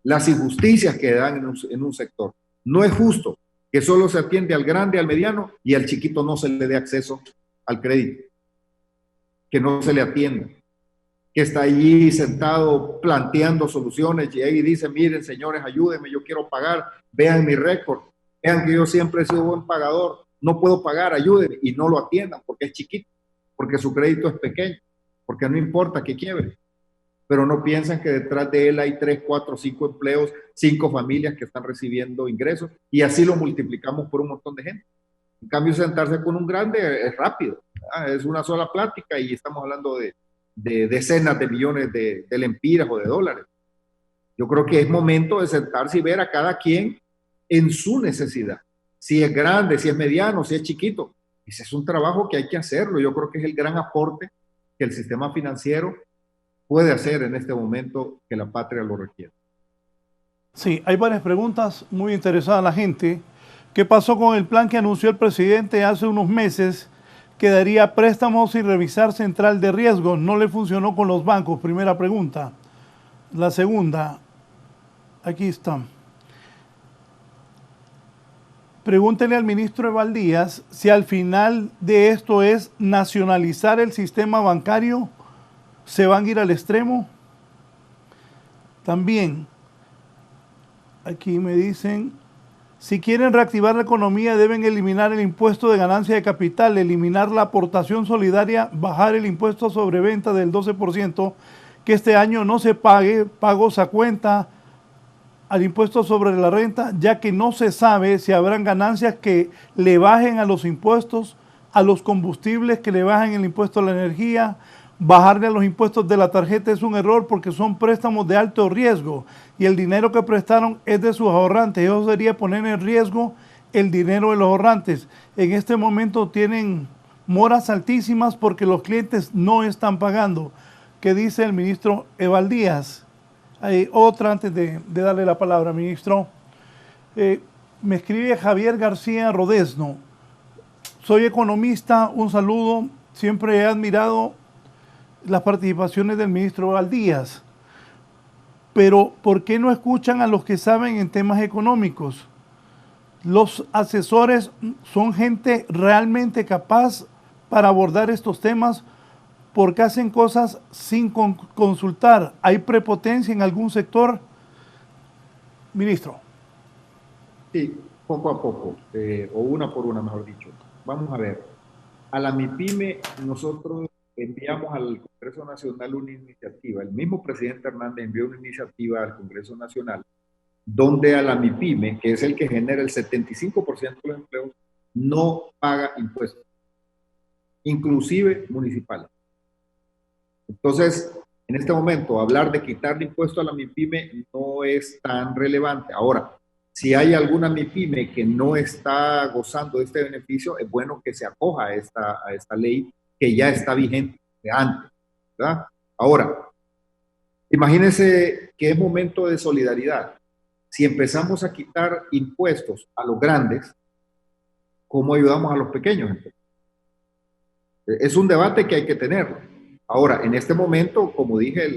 las injusticias que dan en un sector. No es justo que solo se atiende al grande, al mediano, y al chiquito no se le dé acceso al crédito, que no se le atienda, que está allí sentado planteando soluciones y ahí dice, miren señores, ayúdenme, yo quiero pagar, vean mi récord, vean que yo siempre he sido buen pagador, no puedo pagar, ayúdenme, y no lo atiendan porque es chiquito, porque su crédito es pequeño, porque no importa que quiebre, pero no piensan que detrás de él hay 3, 4, 5 empleos, 5 familias que están recibiendo ingresos, y así lo multiplicamos por un montón de gente. En cambio, sentarse con un grande es rápido, ¿verdad? Es una sola plática y estamos hablando de decenas de millones de lempiras o de dólares. Yo creo que es momento de sentarse y ver a cada quien en su necesidad, si es grande, si es mediano, si es chiquito. Ese es un trabajo que hay que hacerlo. Yo creo que es el gran aporte que el sistema financiero puede hacer en este momento que la patria lo requiere. Sí, hay varias preguntas muy interesadas la gente. ¿Qué pasó con el plan que anunció el presidente hace unos meses que daría préstamos sin revisar central de riesgos? No le funcionó con los bancos, primera pregunta. La segunda, aquí está. Pregúntele al ministro Eval Díaz si al final de esto es nacionalizar el sistema bancario. ¿Se van a ir al extremo? También, aquí me dicen, si quieren reactivar la economía deben eliminar el impuesto de ganancia de capital, eliminar la aportación solidaria, bajar el impuesto sobre venta del 12%, que este año no se pague pagos a cuenta al impuesto sobre la renta, ya que no se sabe si habrán ganancias que le bajen a los impuestos, a los combustibles, que le bajen el impuesto a la energía. Bajarle a los impuestos de la tarjeta es un error porque son préstamos de alto riesgo y el dinero que prestaron es de sus ahorrantes. Eso sería poner en riesgo el dinero de los ahorrantes. En este momento tienen moras altísimas porque los clientes no están pagando. ¿Qué dice el ministro Evaldías? Otra antes de darle la palabra, ministro. Me escribe Javier García Rodesno. Soy economista, un saludo. Siempre he admirado las participaciones del ministro Evaldías. Pero, ¿por qué no escuchan a los que saben en temas económicos? Los asesores son gente realmente capaz para abordar estos temas porque hacen cosas sin consultar. ¿Hay prepotencia en algún sector? Ministro. Sí, poco a poco, o una por una, mejor dicho. Vamos a ver. A la MIPYME nosotros enviamos al Congreso Nacional una iniciativa. El mismo presidente Hernández envió una iniciativa al Congreso Nacional donde a la MIPYME, que es el que genera el 75% de los empleos, no paga impuestos, inclusive municipales. Entonces, en este momento, hablar de quitarle impuestos a la MIPYME no es tan relevante. Ahora, si hay alguna MIPYME que no está gozando de este beneficio, es bueno que se acoja a esta ley que ya está vigente de antes, ¿verdad? Ahora, imagínense que es momento de solidaridad. Si empezamos a quitar impuestos a los grandes, ¿cómo ayudamos a los pequeños? Es un debate que hay que tenerlo. Ahora, en este momento, como dije,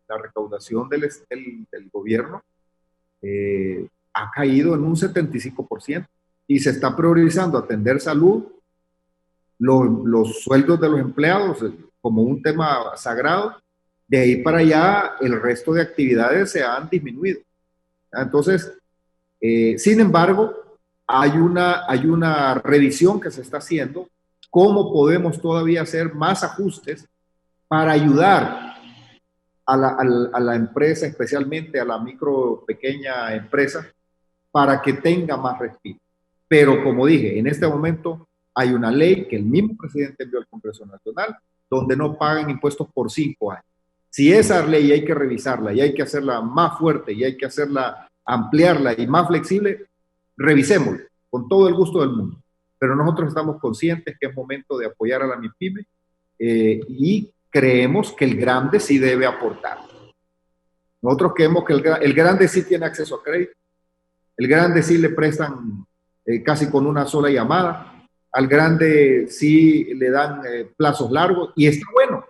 la recaudación del gobierno ha caído en un 75% y se está priorizando atender salud, los sueldos de los empleados como un tema sagrado. De ahí para allá, el resto de actividades se han disminuido. Entonces, sin embargo, hay una revisión que se está haciendo, cómo podemos todavía hacer más ajustes para ayudar a la empresa, especialmente a la micro, pequeña empresa, para que tenga más respiro. Pero como dije, en este momento hay una ley que el mismo presidente envió al Congreso Nacional, donde no pagan impuestos por 5 años. Si esa ley hay que revisarla y hay que hacerla más fuerte y hay que hacerla, ampliarla y más flexible, revisémosla con todo el gusto del mundo. Pero nosotros estamos conscientes que es momento de apoyar a la MIPYME y creemos que el grande sí debe aportar. Nosotros creemos que el grande sí tiene acceso a crédito, el grande sí le prestan casi con una sola llamada, al grande sí le dan plazos largos y está bueno.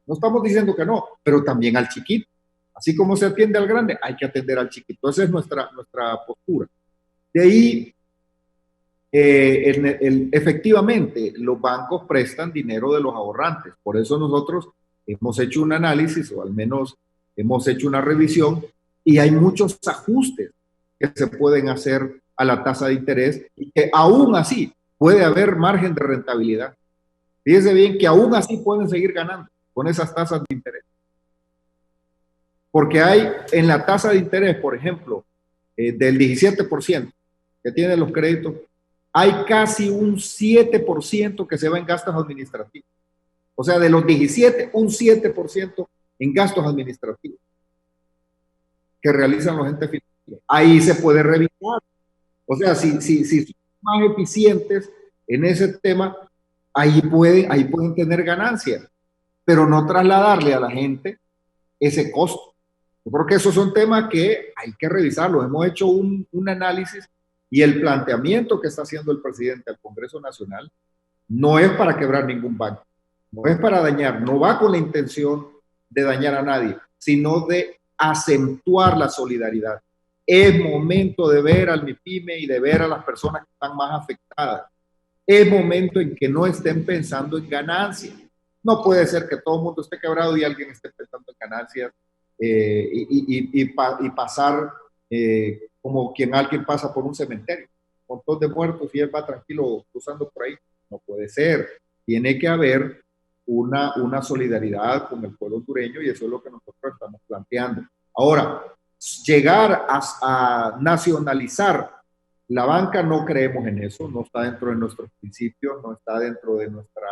No estamos diciendo que no, pero también al chiquito. Así como se atiende al grande, hay que atender al chiquito. Esa es nuestra postura. De ahí, efectivamente, los bancos prestan dinero de los ahorrantes. Por eso nosotros hemos hecho un análisis, o al menos hemos hecho una revisión, y hay muchos ajustes que se pueden hacer a la tasa de interés y que aún así puede haber margen de rentabilidad. Fíjense bien que aún así pueden seguir ganando con esas tasas de interés. Porque hay en la tasa de interés, por ejemplo, del 17% que tienen los créditos, hay casi un 7% que se va en gastos administrativos. O sea, de los 17, un 7% en gastos administrativos que realizan los entes financieros. Ahí se puede revisar. O sea, si son más eficientes en ese tema, ahí pueden tener ganancias, pero no trasladarle a la gente ese costo. Yo creo que esos son temas que hay que revisarlos. Hemos hecho un análisis y el planteamiento que está haciendo el presidente al Congreso Nacional no es para quebrar ningún banco, no es para dañar, no va con la intención de dañar a nadie, sino de acentuar la solidaridad. Es momento de ver al MIPYME y de ver a las personas que están más afectadas. Es momento en que no estén pensando en ganancias. No puede ser que todo el mundo esté quebrado y alguien esté pensando en ganancias y pasar como alguien pasa por un cementerio, un montón de muertos y él va tranquilo cruzando por ahí. No puede ser. Tiene que haber una solidaridad con el pueblo hondureño y eso es lo que nosotros estamos planteando. Ahora, llegar a nacionalizar la banca, no creemos en eso, no está dentro de nuestros principios, no está dentro de nuestra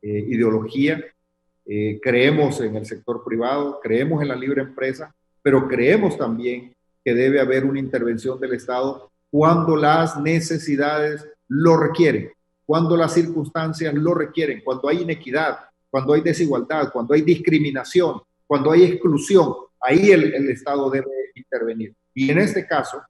ideología. Creemos en el sector privado, creemos en la libre empresa, pero creemos también que debe haber una intervención del Estado cuando las necesidades lo requieren. cuando las circunstancias lo requieren, cuando hay inequidad, cuando hay desigualdad, cuando hay discriminación, cuando hay exclusión, ahí el Estado debe intervenir. Y en este caso,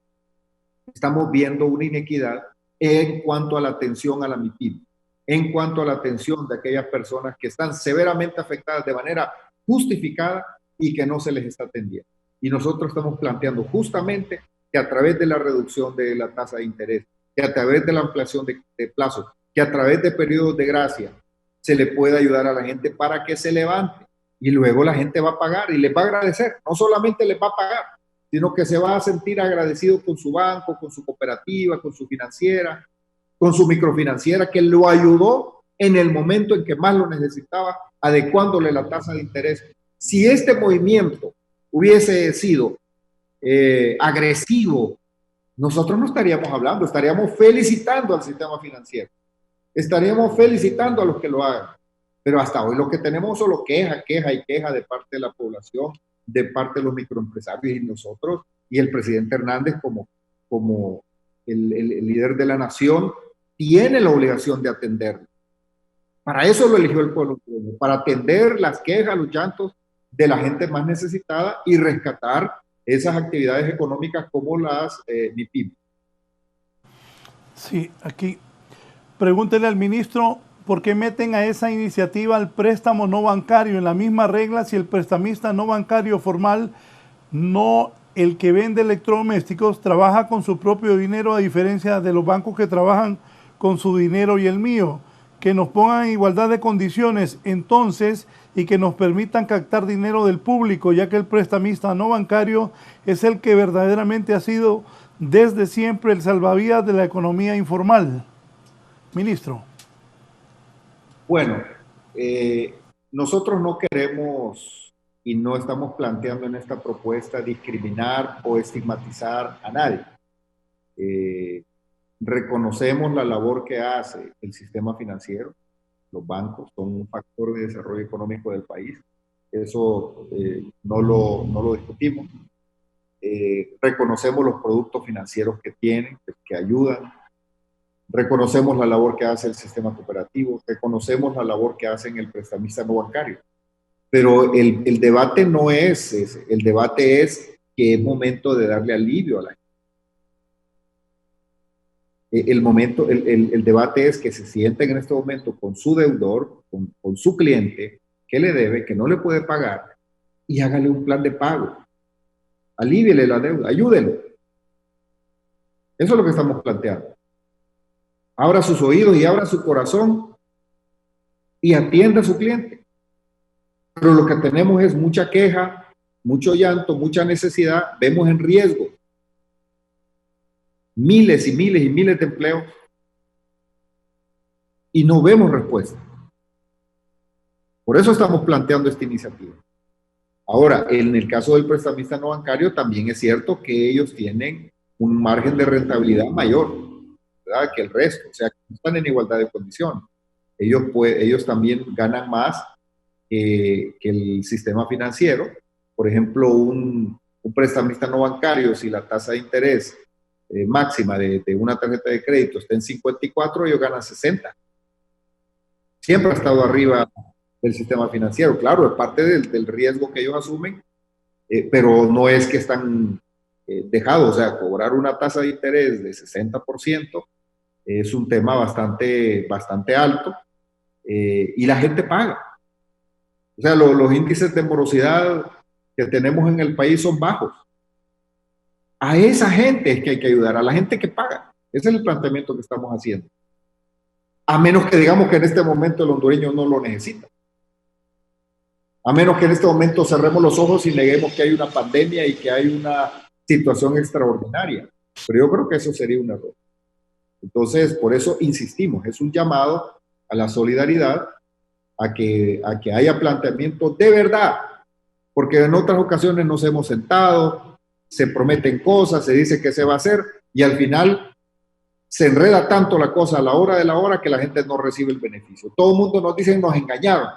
estamos viendo una inequidad en cuanto a la atención a la MIPYME, en cuanto a la atención de aquellas personas que están severamente afectadas de manera justificada y que no se les está atendiendo. Y nosotros estamos planteando justamente que a través de la reducción de la tasa de interés, que a través de la ampliación de plazos, que a través de periodos de gracia se le pueda ayudar a la gente para que se levante. Y luego la gente va a pagar y les va a agradecer. No solamente les va a pagar, sino que se va a sentir agradecido con su banco, con su cooperativa, con su financiera, con su microfinanciera, que lo ayudó en el momento en que más lo necesitaba, adecuándole la tasa de interés. Si este movimiento hubiese sido agresivo, nosotros no estaríamos hablando, estaríamos felicitando al sistema financiero, estaríamos felicitando a los que lo hagan. Pero hasta hoy lo que tenemos solo queja de parte de la población, de parte de los microempresarios, y nosotros, y el presidente Hernández como el líder de la nación, tiene la obligación de atenderlo. Para eso lo eligió el pueblo, para atender las quejas, los llantos de la gente más necesitada y rescatar esas actividades económicas como las MIPYME. Sí, aquí pregúntele al ministro por qué meten a esa iniciativa al préstamo no bancario en la misma regla si el prestamista no bancario formal, no el que vende electrodomésticos, trabaja con su propio dinero, a diferencia de los bancos que trabajan con su dinero y el mío. Que nos pongan en igualdad de condiciones entonces y que nos permitan captar dinero del público, ya que el prestamista no bancario es el que verdaderamente ha sido desde siempre el salvavidas de la economía informal. Ministro. Bueno, nosotros no queremos y no estamos planteando en esta propuesta discriminar o estigmatizar a nadie. Reconocemos la labor que hace el sistema financiero. Los bancos son un factor de desarrollo económico del país. Eso no lo discutimos. Reconocemos los productos financieros que tienen, que ayudan. Reconocemos la labor que hace el sistema cooperativo. Reconocemos la labor que hace el prestamista no bancario. Pero el debate no es ese. El debate es que es momento de darle alivio a la gente. El debate es que se sienten en este momento con su deudor, con su cliente, que le debe, que no le puede pagar, y hágale un plan de pago. Alíviele la deuda, ayúdelo. Eso es lo que estamos planteando. Abra sus oídos y abra su corazón y atienda a su cliente. Pero lo que tenemos es mucha queja, mucho llanto, mucha necesidad, vemos en riesgo miles y miles y miles de empleos y no vemos respuesta. Por eso estamos planteando esta iniciativa. Ahora, en el caso del prestamista no bancario, también es cierto que ellos tienen un margen de rentabilidad mayor, ¿verdad?, que el resto, o sea, que no están en igualdad de condiciones. Ellos también ganan más que el sistema financiero. Por ejemplo, un prestamista no bancario, si la tasa de interés máxima de una tarjeta de crédito está en 54, ellos ganan 60. Siempre ha estado arriba del sistema financiero. Claro, es parte del riesgo que ellos asumen, pero no es que están dejados. O sea, cobrar una tasa de interés de 60% es un tema bastante alto, y la gente paga. O sea, los índices de morosidad que tenemos en el país son bajos. A esa gente es que hay que ayudar, a la gente que paga. Ese es el planteamiento que estamos haciendo. A menos que digamos que en este momento el hondureño no lo necesita. A menos que en este momento cerremos los ojos y neguemos que hay una pandemia y que hay una situación extraordinaria. Pero yo creo que eso sería un error. Entonces, por eso insistimos, es un llamado a la solidaridad, a que haya planteamientos de verdad. Porque en otras ocasiones nos hemos sentado, se prometen cosas, se dice que se va a hacer y al final se enreda tanto la cosa a la hora de la hora que la gente no recibe el beneficio. Todo el mundo nos dice nos engañaron.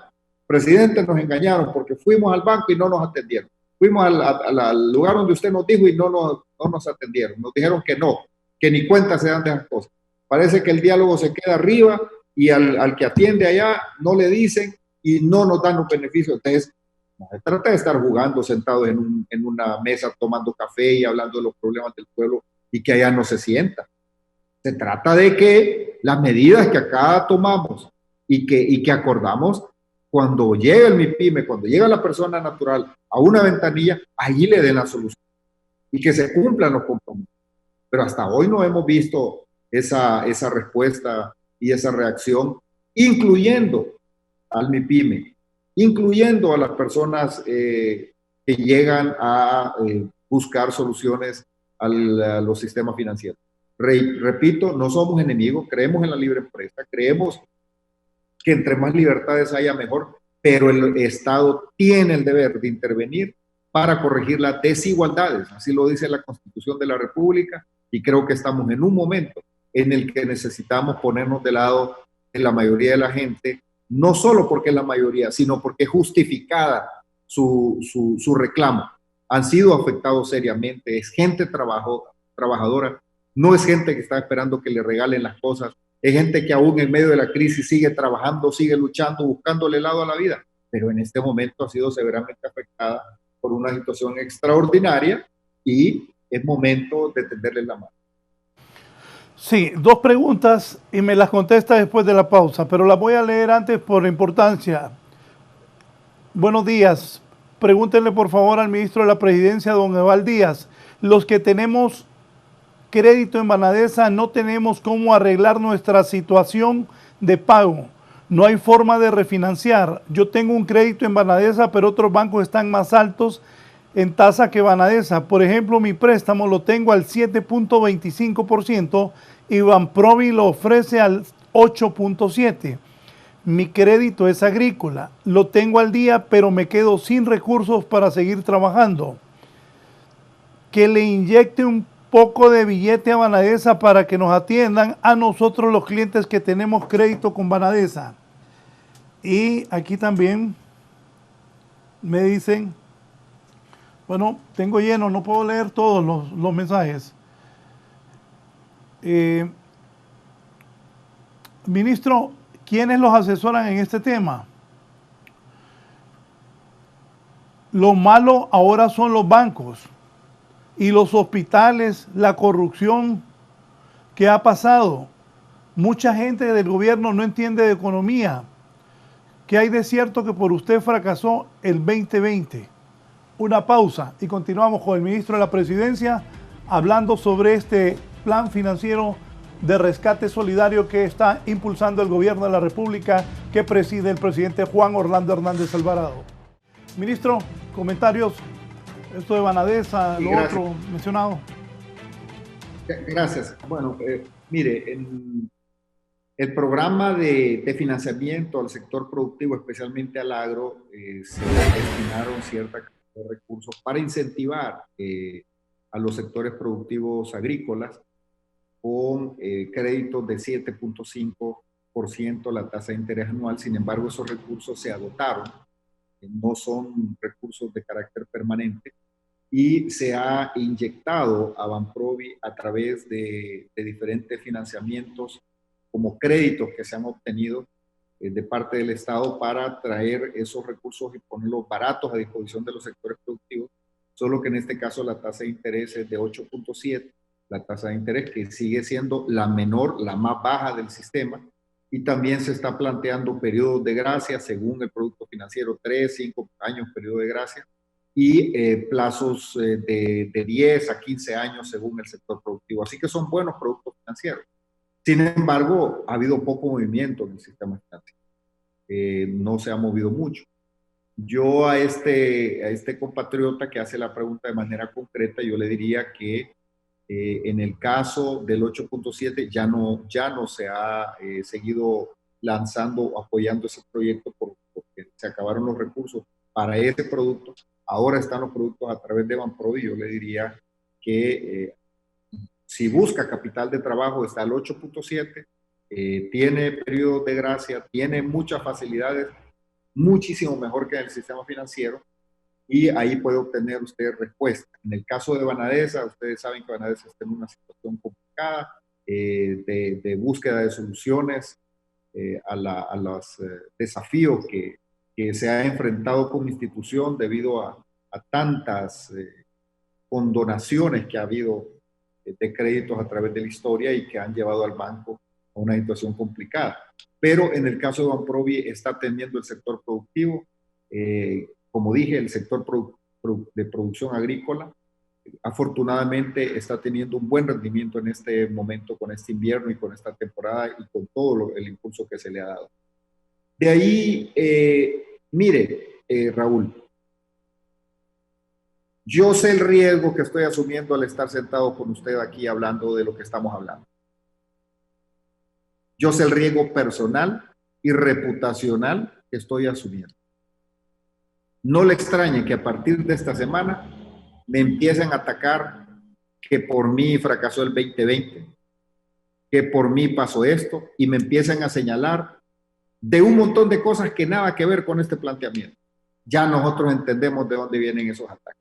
Presidente, nos engañaron porque fuimos al banco y no nos atendieron. Fuimos al lugar donde usted nos dijo y no nos atendieron. Nos dijeron que no, que ni cuenta se dan de esas cosas. Parece que el diálogo se queda arriba y al que atiende allá no le dicen y no nos dan los beneficios. Entonces, no se trata de estar jugando sentados en una mesa tomando café y hablando de los problemas del pueblo y que allá no se sienta. Se trata de que las medidas que acá tomamos y que acordamos, cuando llega el MIPYME, cuando llega la persona natural a una ventanilla, allí le den la solución y que se cumplan los compromisos. Pero hasta hoy no hemos visto esa respuesta y esa reacción, incluyendo al MIPYME, incluyendo a las personas que llegan a buscar soluciones a los sistemas financieros. Repito, no somos enemigos, creemos en la libre empresa, creemos que entre más libertades haya mejor, pero el Estado tiene el deber de intervenir para corregir las desigualdades, así lo dice la Constitución de la República, y creo que estamos en un momento en el que necesitamos ponernos de lado de la mayoría de la gente, no solo porque es la mayoría, sino porque es justificada su reclamo. Han sido afectados seriamente, es gente trabajadora, no es gente que está esperando que le regalen las cosas, es gente que aún en medio de la crisis sigue trabajando, sigue luchando, buscándole el lado a la vida, pero en este momento ha sido severamente afectada por una situación extraordinaria y es momento de tenderle la mano. Sí, dos preguntas y me las contesta después de la pausa, pero las voy a leer antes por importancia. Buenos días. Pregúntenle por favor al ministro de la Presidencia, don Eval Díaz. Los que tenemos crédito en Banadesa no tenemos cómo arreglar nuestra situación de pago. No hay forma de refinanciar. Yo tengo un crédito en Banadesa, pero otros bancos están más altos en tasa que Banadesa. Por ejemplo, mi préstamo lo tengo al 7.25% y Banprovi lo ofrece al 8.7%. Mi crédito es agrícola. Lo tengo al día, pero me quedo sin recursos para seguir trabajando. Que le inyecte un poco de billete a Banadesa para que nos atiendan a nosotros los clientes que tenemos crédito con Banadesa. Y aquí también me dicen, bueno, tengo lleno, no puedo leer todos los mensajes. Ministro, ¿quiénes los asesoran en este tema? Lo malo ahora son los bancos y los hospitales, la corrupción que ha pasado. Mucha gente del gobierno no entiende de economía. ¿Qué hay de cierto que por usted fracasó el 2020? Una pausa y continuamos con el ministro de la Presidencia hablando sobre este plan financiero de rescate solidario que está impulsando el gobierno de la República que preside el presidente Juan Orlando Hernández Alvarado. Ministro, comentarios, esto de Banadesa, lo otro mencionado. Gracias. Bueno, mire, en el programa de financiamiento al sector productivo, especialmente al agro, se destinaron cierta cantidad de recursos para incentivar a los sectores productivos agrícolas con créditos de 7.5% la tasa de interés anual. Sin embargo, esos recursos se agotaron, no son recursos de carácter permanente, y se ha inyectado a Banprovi a través de diferentes financiamientos como créditos que se han obtenido de parte del Estado para traer esos recursos y ponerlos baratos a disposición de los sectores productivos, solo que en este caso la tasa de interés es de 8.7%, la tasa de interés que sigue siendo la menor, la más baja del sistema, y también se está planteando periodos de gracia según el producto financiero, 3, 5 años periodo de gracia, y plazos de 10 a 15 años según el sector productivo. Así que son buenos productos financieros. Sin embargo, ha habido poco movimiento en el sistema financiero. No se ha movido mucho. Yo a este compatriota que hace la pregunta de manera concreta, yo le diría que en el caso del 8.7 ya no se ha seguido lanzando o apoyando ese proyecto porque se acabaron los recursos para ese producto. Ahora están los productos a través de Banprovi. Yo le diría que si busca capital de trabajo está al 8.7, tiene periodo de gracia, tiene muchas facilidades, muchísimo mejor que en el sistema financiero, y ahí puede obtener usted respuesta. En el caso de Banadesa, ustedes saben que Banadesa está en una situación complicada, de búsqueda de soluciones a los desafíos que se ha enfrentado como institución debido a tantas condonaciones que ha habido de créditos a través de la historia y que han llevado al banco a una situación complicada. Pero en el caso de Banprovi está atendiendo el sector productivo, como dije, el sector de producción agrícola. Afortunadamente está teniendo un buen rendimiento en este momento con este invierno y con esta temporada y con todo el impulso que se le ha dado. De ahí, mire, Raúl, yo sé el riesgo que estoy asumiendo al estar sentado con usted aquí hablando de lo que estamos hablando. Yo sé el riesgo personal y reputacional que estoy asumiendo. No le extrañe que a partir de esta semana me empiecen a atacar que por mí fracasó el 2020, que por mí pasó esto, y me empiecen a señalar de un montón de cosas que nada que ver con este planteamiento. Ya nosotros entendemos de dónde vienen esos ataques.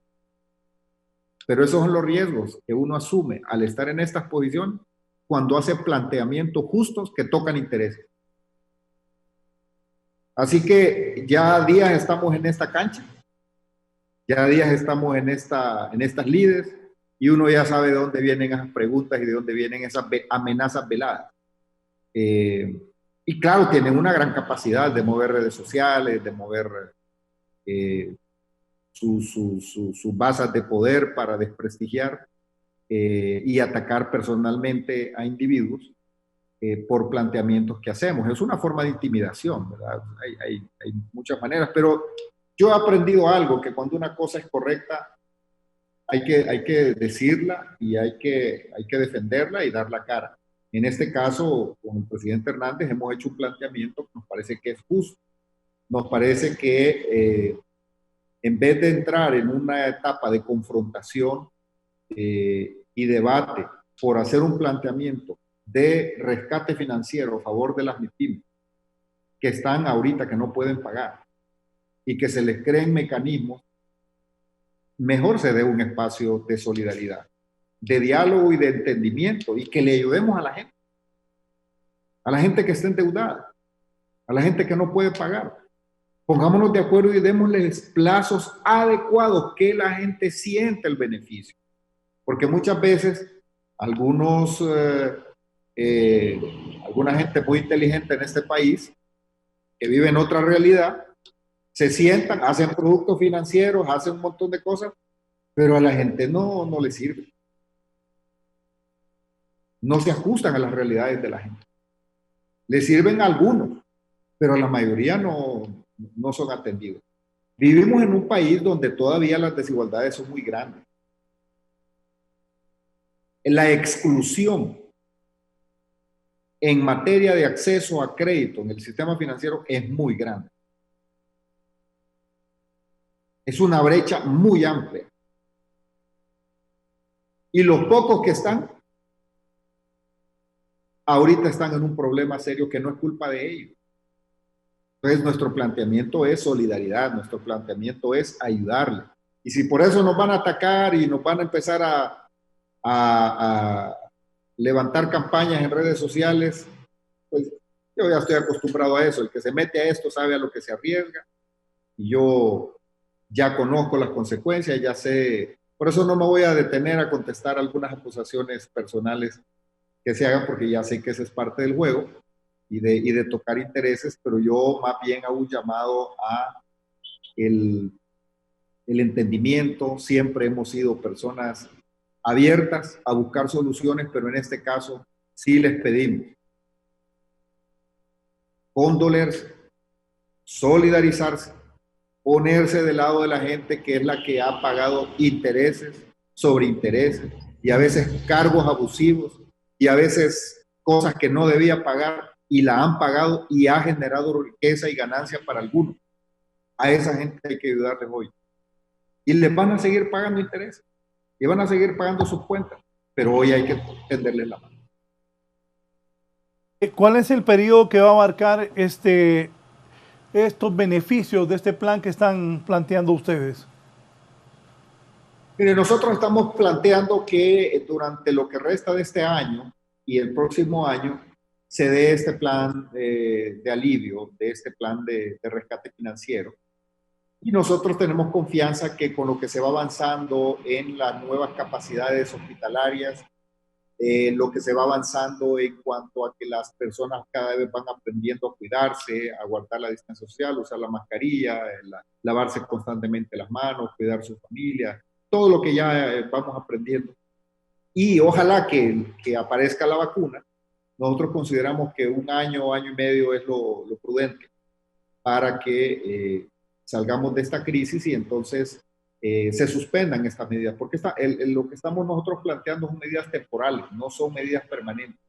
Pero esos son los riesgos que uno asume al estar en estas posiciones cuando hace planteamientos justos que tocan intereses. Así que ya días estamos en esta cancha, ya días estamos en estas lides y uno ya sabe de dónde vienen esas preguntas y de dónde vienen esas amenazas veladas. Y claro, tienen una gran capacidad de mover redes sociales, de mover sus bases de poder para desprestigiar y atacar personalmente a individuos por planteamientos que hacemos. Es una forma de intimidación, ¿verdad? Hay muchas maneras, pero yo he aprendido algo, que cuando una cosa es correcta hay que decirla y hay que defenderla y dar la cara. En este caso, con el presidente Hernández hemos hecho un planteamiento que nos parece que es justo. Nos parece que en vez de entrar en una etapa de confrontación y debate por hacer un planteamiento de rescate financiero a favor de las MIPYMES que están ahorita que no pueden pagar y que se les creen mecanismos, mejor se dé un espacio de solidaridad, de diálogo y de entendimiento, y que le ayudemos a la gente que está endeudada, a la gente que no puede pagar. Pongámonos de acuerdo y démosles plazos adecuados, que la gente sienta el beneficio. Porque muchas veces alguna gente muy inteligente en este país, que vive en otra realidad, se sientan, hacen productos financieros, hacen un montón de cosas, pero a la gente no le sirve. No se ajustan a las realidades de la gente. Le sirven a algunos, pero a la mayoría no son atendidos. Vivimos en un país donde todavía las desigualdades son muy grandes. La exclusión en materia de acceso a crédito en el sistema financiero es muy grande. Es una brecha muy amplia. Y los pocos que están, ahorita están en un problema serio que no es culpa de ellos. Entonces, nuestro planteamiento es solidaridad, nuestro planteamiento es ayudarle. Y si por eso nos van a atacar y nos van a empezar a levantar campañas en redes sociales, pues yo ya estoy acostumbrado a eso. El que se mete a esto sabe a lo que se arriesga. Y yo ya conozco las consecuencias, ya sé. Por eso no me voy a detener a contestar algunas acusaciones personales que se hagan, porque ya sé que esa es parte del juego y de tocar intereses, pero yo más bien hago un llamado a el entendimiento. Siempre hemos sido personas abiertas a buscar soluciones, pero en este caso sí les pedimos condolerse, solidarizarse, ponerse del lado de la gente que es la que ha pagado intereses sobre intereses y a veces cargos abusivos y a veces cosas que no debía pagar y la han pagado y ha generado riqueza y ganancia para algunos. A esa gente hay que ayudarles hoy. Y les van a seguir pagando intereses y van a seguir pagando sus cuentas, pero hoy hay que tenderles la mano. ¿Cuál es el periodo que va a abarcar estos beneficios de este plan que están planteando ustedes? Mire, nosotros estamos planteando que durante lo que resta de este año y el próximo año se dé este plan de alivio, de este plan de rescate financiero. Y nosotros tenemos confianza que con lo que se va avanzando en las nuevas capacidades hospitalarias, lo que se va avanzando en cuanto a que las personas cada vez van aprendiendo a cuidarse, a guardar la distancia social, usar la mascarilla, lavarse constantemente las manos, cuidar su familia, todo lo que ya vamos aprendiendo. Y ojalá que aparezca la vacuna. Nosotros consideramos que un año, año y medio es lo prudente para que salgamos de esta crisis y entonces se suspendan estas medidas, porque lo que estamos nosotros planteando son medidas temporales, no son medidas permanentes.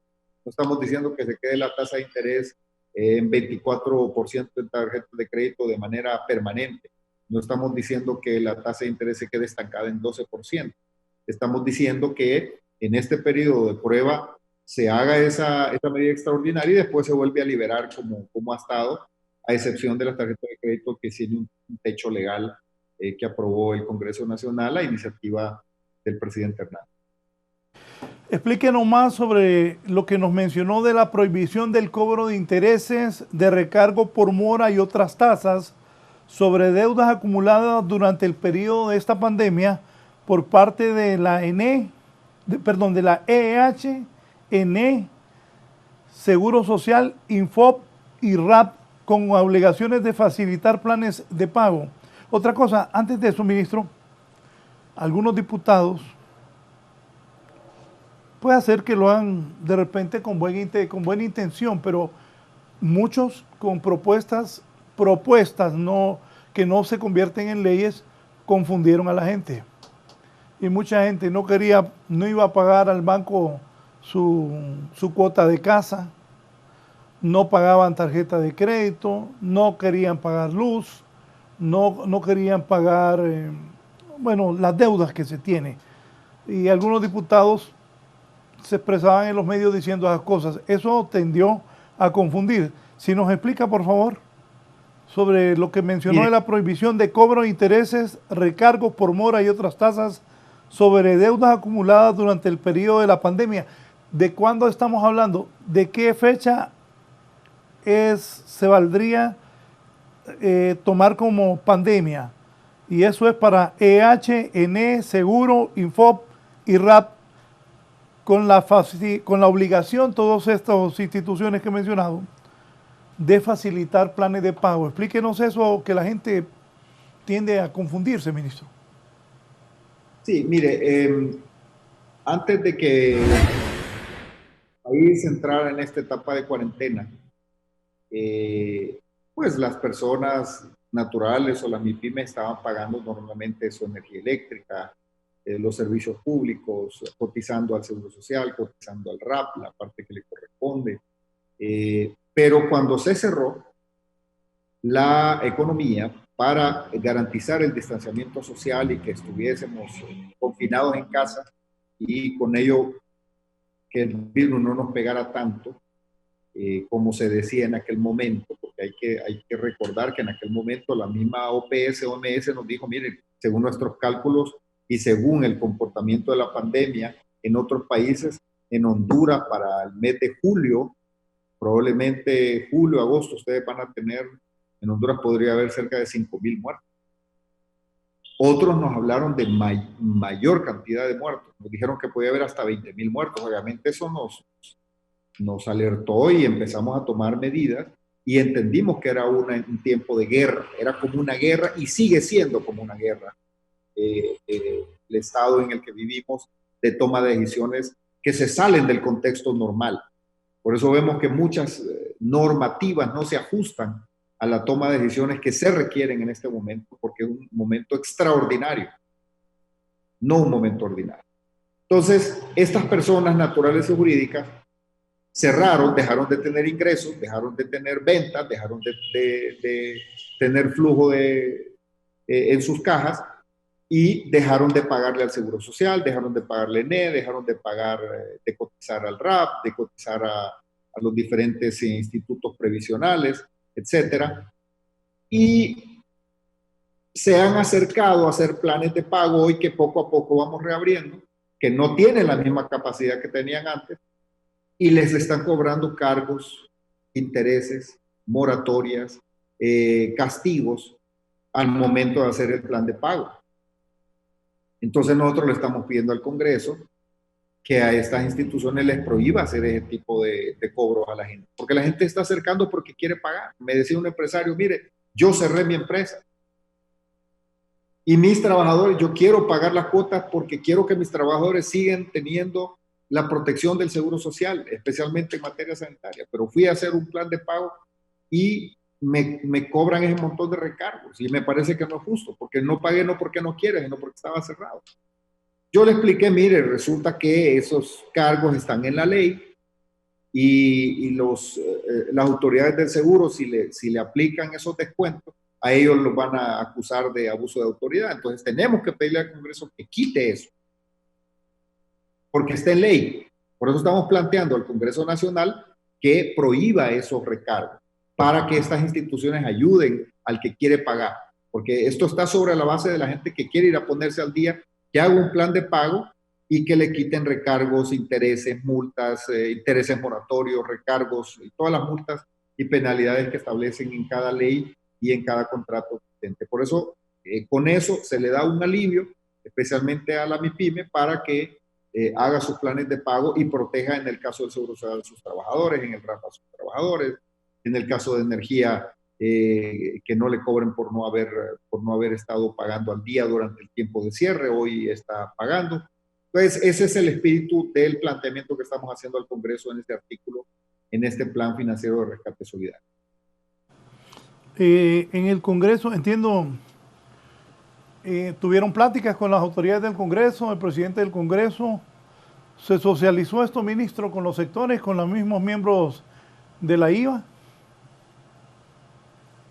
No estamos diciendo que se quede la tasa de interés en 24% en tarjetas de crédito de manera permanente. No estamos diciendo que la tasa de interés se quede estancada en 12%. Estamos diciendo que en este periodo de prueba se haga esa medida extraordinaria y después se vuelve a liberar como ha estado, a excepción de las tarjetas de crédito que tienen un techo legal que aprobó el Congreso Nacional a iniciativa del presidente Hernández. Explíquenos más sobre lo que nos mencionó de la prohibición del cobro de intereses, de recargo por mora y otras tasas sobre deudas acumuladas durante el periodo de esta pandemia por parte de la de la EEH, ENE, Seguro Social, Infop y RAP, con obligaciones de facilitar planes de pago. Otra cosa, antes de eso, ministro, algunos diputados, puede ser que lo hagan de repente con buena intención, pero muchos con propuestas que no se convierten en leyes, confundieron a la gente. Y mucha gente no iba a pagar al banco su cuota de casa, no pagaban tarjeta de crédito, no querían pagar luz, no querían pagar, las deudas que se tienen. Y algunos diputados se expresaban en los medios diciendo esas cosas. Eso tendió a confundir. Si nos explica, por favor, sobre lo que mencionó de la prohibición de cobro de intereses, recargos por mora y otras tasas sobre deudas acumuladas durante el periodo de la pandemia. ¿De cuándo estamos hablando? ¿De qué fecha se valdría tomar como pandemia? Y eso es para EH, ENE, Seguro, Infop y RAP, con la obligación, todas estas instituciones que he mencionado, de facilitar planes de pago. Explíquenos eso, que la gente tiende a confundirse, ministro. Sí, mire, antes de que el país entrara en esta etapa de cuarentena, pues las personas naturales o las MIPYME estaban pagando normalmente su energía eléctrica, los servicios públicos, cotizando al Seguro Social, cotizando al RAP, la parte que le corresponde. Pero cuando se cerró la economía para garantizar el distanciamiento social y que estuviésemos confinados en casa y con ello que el virus no nos pegara tanto, como se decía en aquel momento, porque hay que recordar que en aquel momento la misma OMS nos dijo, miren, según nuestros cálculos y según el comportamiento de la pandemia en otros países, en Honduras para el mes de julio, probablemente julio, agosto, ustedes van a tener, en Honduras podría haber cerca de 5,000 muertos. Otros nos hablaron de mayor cantidad de muertos, nos dijeron que podía haber hasta 20,000 muertos. Obviamente eso nos alertó y empezamos a tomar medidas y entendimos que era un tiempo de guerra, era como una guerra y sigue siendo como una guerra. El estado en el que vivimos de toma de decisiones que se salen del contexto normal. Por eso vemos que muchas normativas no se ajustan a la toma de decisiones que se requieren en este momento, porque es un momento extraordinario, no un momento ordinario. Entonces, estas personas naturales y jurídicas cerraron, dejaron de tener ingresos, dejaron de tener ventas, dejaron de tener flujo en sus cajas y dejaron de pagarle al Seguro Social, dejaron de pagarle ENE, dejaron de de cotizar al RAP, de cotizar a los diferentes institutos previsionales, etcétera. Y se han acercado a hacer planes de pago hoy que poco a poco vamos reabriendo, que no tienen la misma capacidad que tenían antes, y les están cobrando cargos, intereses, moratorias, castigos al momento de hacer el plan de pago. Entonces nosotros le estamos pidiendo al Congreso que a estas instituciones les prohíba hacer ese tipo de cobros a la gente, porque la gente está acercando porque quiere pagar. Me decía un empresario, mire, yo cerré mi empresa y mis trabajadores, yo quiero pagar las cuotas porque quiero que mis trabajadores sigan teniendo la protección del seguro social, especialmente en materia sanitaria, pero fui a hacer un plan de pago y me cobran ese montón de recargos y me parece que no es justo, porque no pagué no porque no quiera, sino porque estaba cerrado. Yo le expliqué, mire, resulta que esos cargos están en la ley y las autoridades del seguro, si le aplican esos descuentos, a ellos los van a acusar de abuso de autoridad. Entonces tenemos que pedirle al Congreso que quite eso, porque está en ley. Por eso estamos planteando al Congreso Nacional que prohíba esos recargos para que estas instituciones ayuden al que quiere pagar, porque esto está sobre la base de la gente que quiere ir a ponerse al día, que haga un plan de pago y que le quiten recargos, intereses, multas, intereses moratorios, recargos, y todas las multas y penalidades que establecen en cada ley y en cada contrato existente. Por eso, con eso se le da un alivio, especialmente a la MIPYME, para que haga sus planes de pago y proteja, en el caso del Seguro Social, a sus trabajadores, en el RAP a sus trabajadores, en el caso de energía, que no le cobren por no haber estado pagando al día durante el tiempo de cierre, hoy está pagando. Entonces, ese es el espíritu del planteamiento que estamos haciendo al Congreso en este artículo, en este plan financiero de rescate solidario. En el Congreso, entiendo, tuvieron pláticas con las autoridades del Congreso, el presidente del Congreso. ¿Se socializó esto, ministro, con los sectores, con los mismos miembros de la IVA?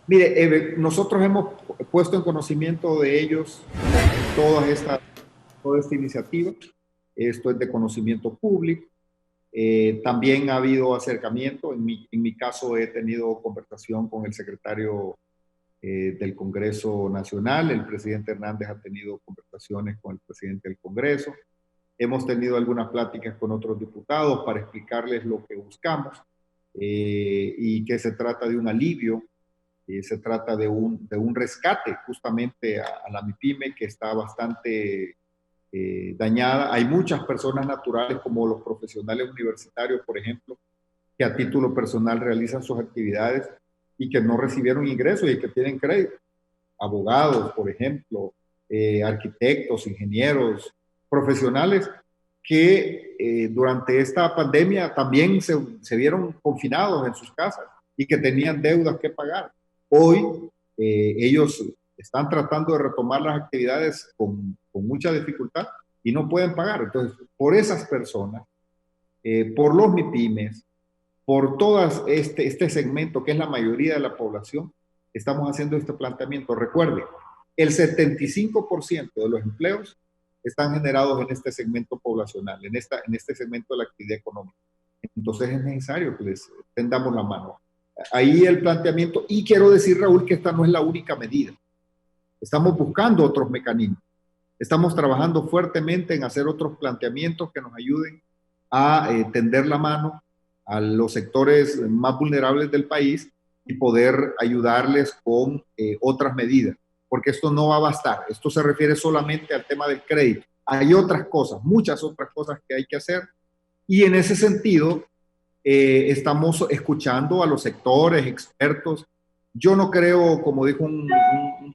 Mire, nosotros hemos puesto en conocimiento de ellos toda esta iniciativa. Esto es de conocimiento público. También ha habido acercamiento. En mi caso he tenido conversación con el secretario del Congreso Nacional. El presidente Hernández ha tenido conversaciones con el presidente del Congreso. Hemos tenido algunas pláticas con otros diputados para explicarles lo que buscamos y que se trata de un alivio. Se trata de un rescate justamente a la MIPYME, que está bastante dañada. Hay muchas personas naturales, como los profesionales universitarios, por ejemplo, que a título personal realizan sus actividades y que no recibieron ingresos y que tienen crédito. Abogados, por ejemplo, arquitectos, ingenieros, profesionales que durante esta pandemia también se vieron confinados en sus casas y que tenían deudas que pagar. Hoy ellos están tratando de retomar las actividades con mucha dificultad y no pueden pagar. Entonces, por esas personas, por los MIPYMES, por todo este segmento que es la mayoría de la población, estamos haciendo este planteamiento. Recuerde, el 75% de los empleos están generados en este segmento poblacional, en este segmento de la actividad económica. Entonces es necesario que les tendamos la mano. Ahí el planteamiento, y quiero decir, Raúl, que esta no es la única medida. Estamos buscando otros mecanismos. Estamos trabajando fuertemente en hacer otros planteamientos que nos ayuden a tender la mano a los sectores más vulnerables del país y poder ayudarles con otras medidas, porque esto no va a bastar. Esto se refiere solamente al tema del crédito. Hay otras cosas, muchas otras cosas que hay que hacer, y en ese sentido estamos escuchando a los sectores, expertos. Yo no creo, como dijo un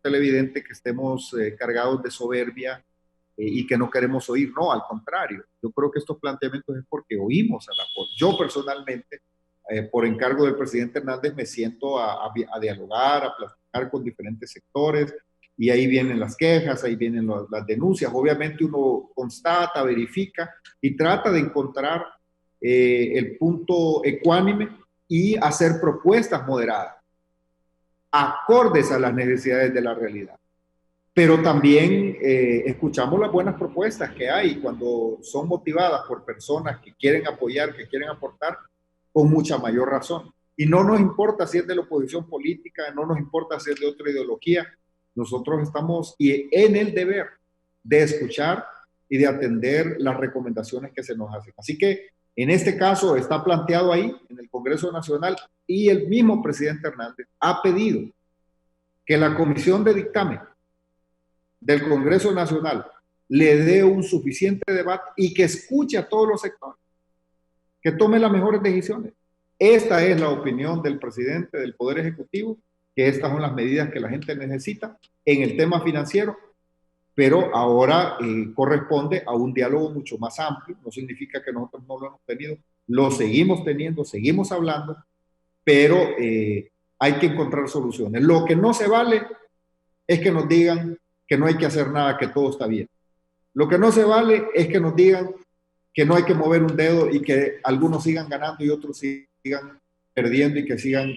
televidente, que estemos cargados de soberbia y que no queremos oír. No, al contrario. Yo creo que estos planteamientos es porque oímos a la voz. Yo personalmente, por encargo del presidente Hernández, me siento a dialogar, a platicar con diferentes sectores, y ahí vienen las quejas, ahí vienen las denuncias. Obviamente uno constata, verifica y trata de encontrar el punto ecuánime y hacer propuestas moderadas, acordes a las necesidades de la realidad. Pero también escuchamos las buenas propuestas que hay cuando son motivadas por personas que quieren apoyar, que quieren aportar, con mucha mayor razón. Y no nos importa si es de la oposición política, no nos importa si es de otra ideología. Nosotros estamos en el deber de escuchar y de atender las recomendaciones que se nos hacen. Así que En este caso está planteado ahí en el Congreso Nacional y el mismo presidente Hernández ha pedido que la comisión de dictamen del Congreso Nacional le dé un suficiente debate y que escuche a todos los sectores, que tome las mejores decisiones. Esta es la opinión del presidente del Poder Ejecutivo, que estas son las medidas que la gente necesita en el tema financiero, pero ahora corresponde a un diálogo mucho más amplio. No significa que nosotros no lo hemos tenido, lo seguimos teniendo, seguimos hablando, pero hay que encontrar soluciones. Lo que no se vale es que nos digan que no hay que hacer nada, que todo está bien. Lo que no se vale es que nos digan que no hay que mover un dedo y que algunos sigan ganando y otros sigan perdiendo y que sigan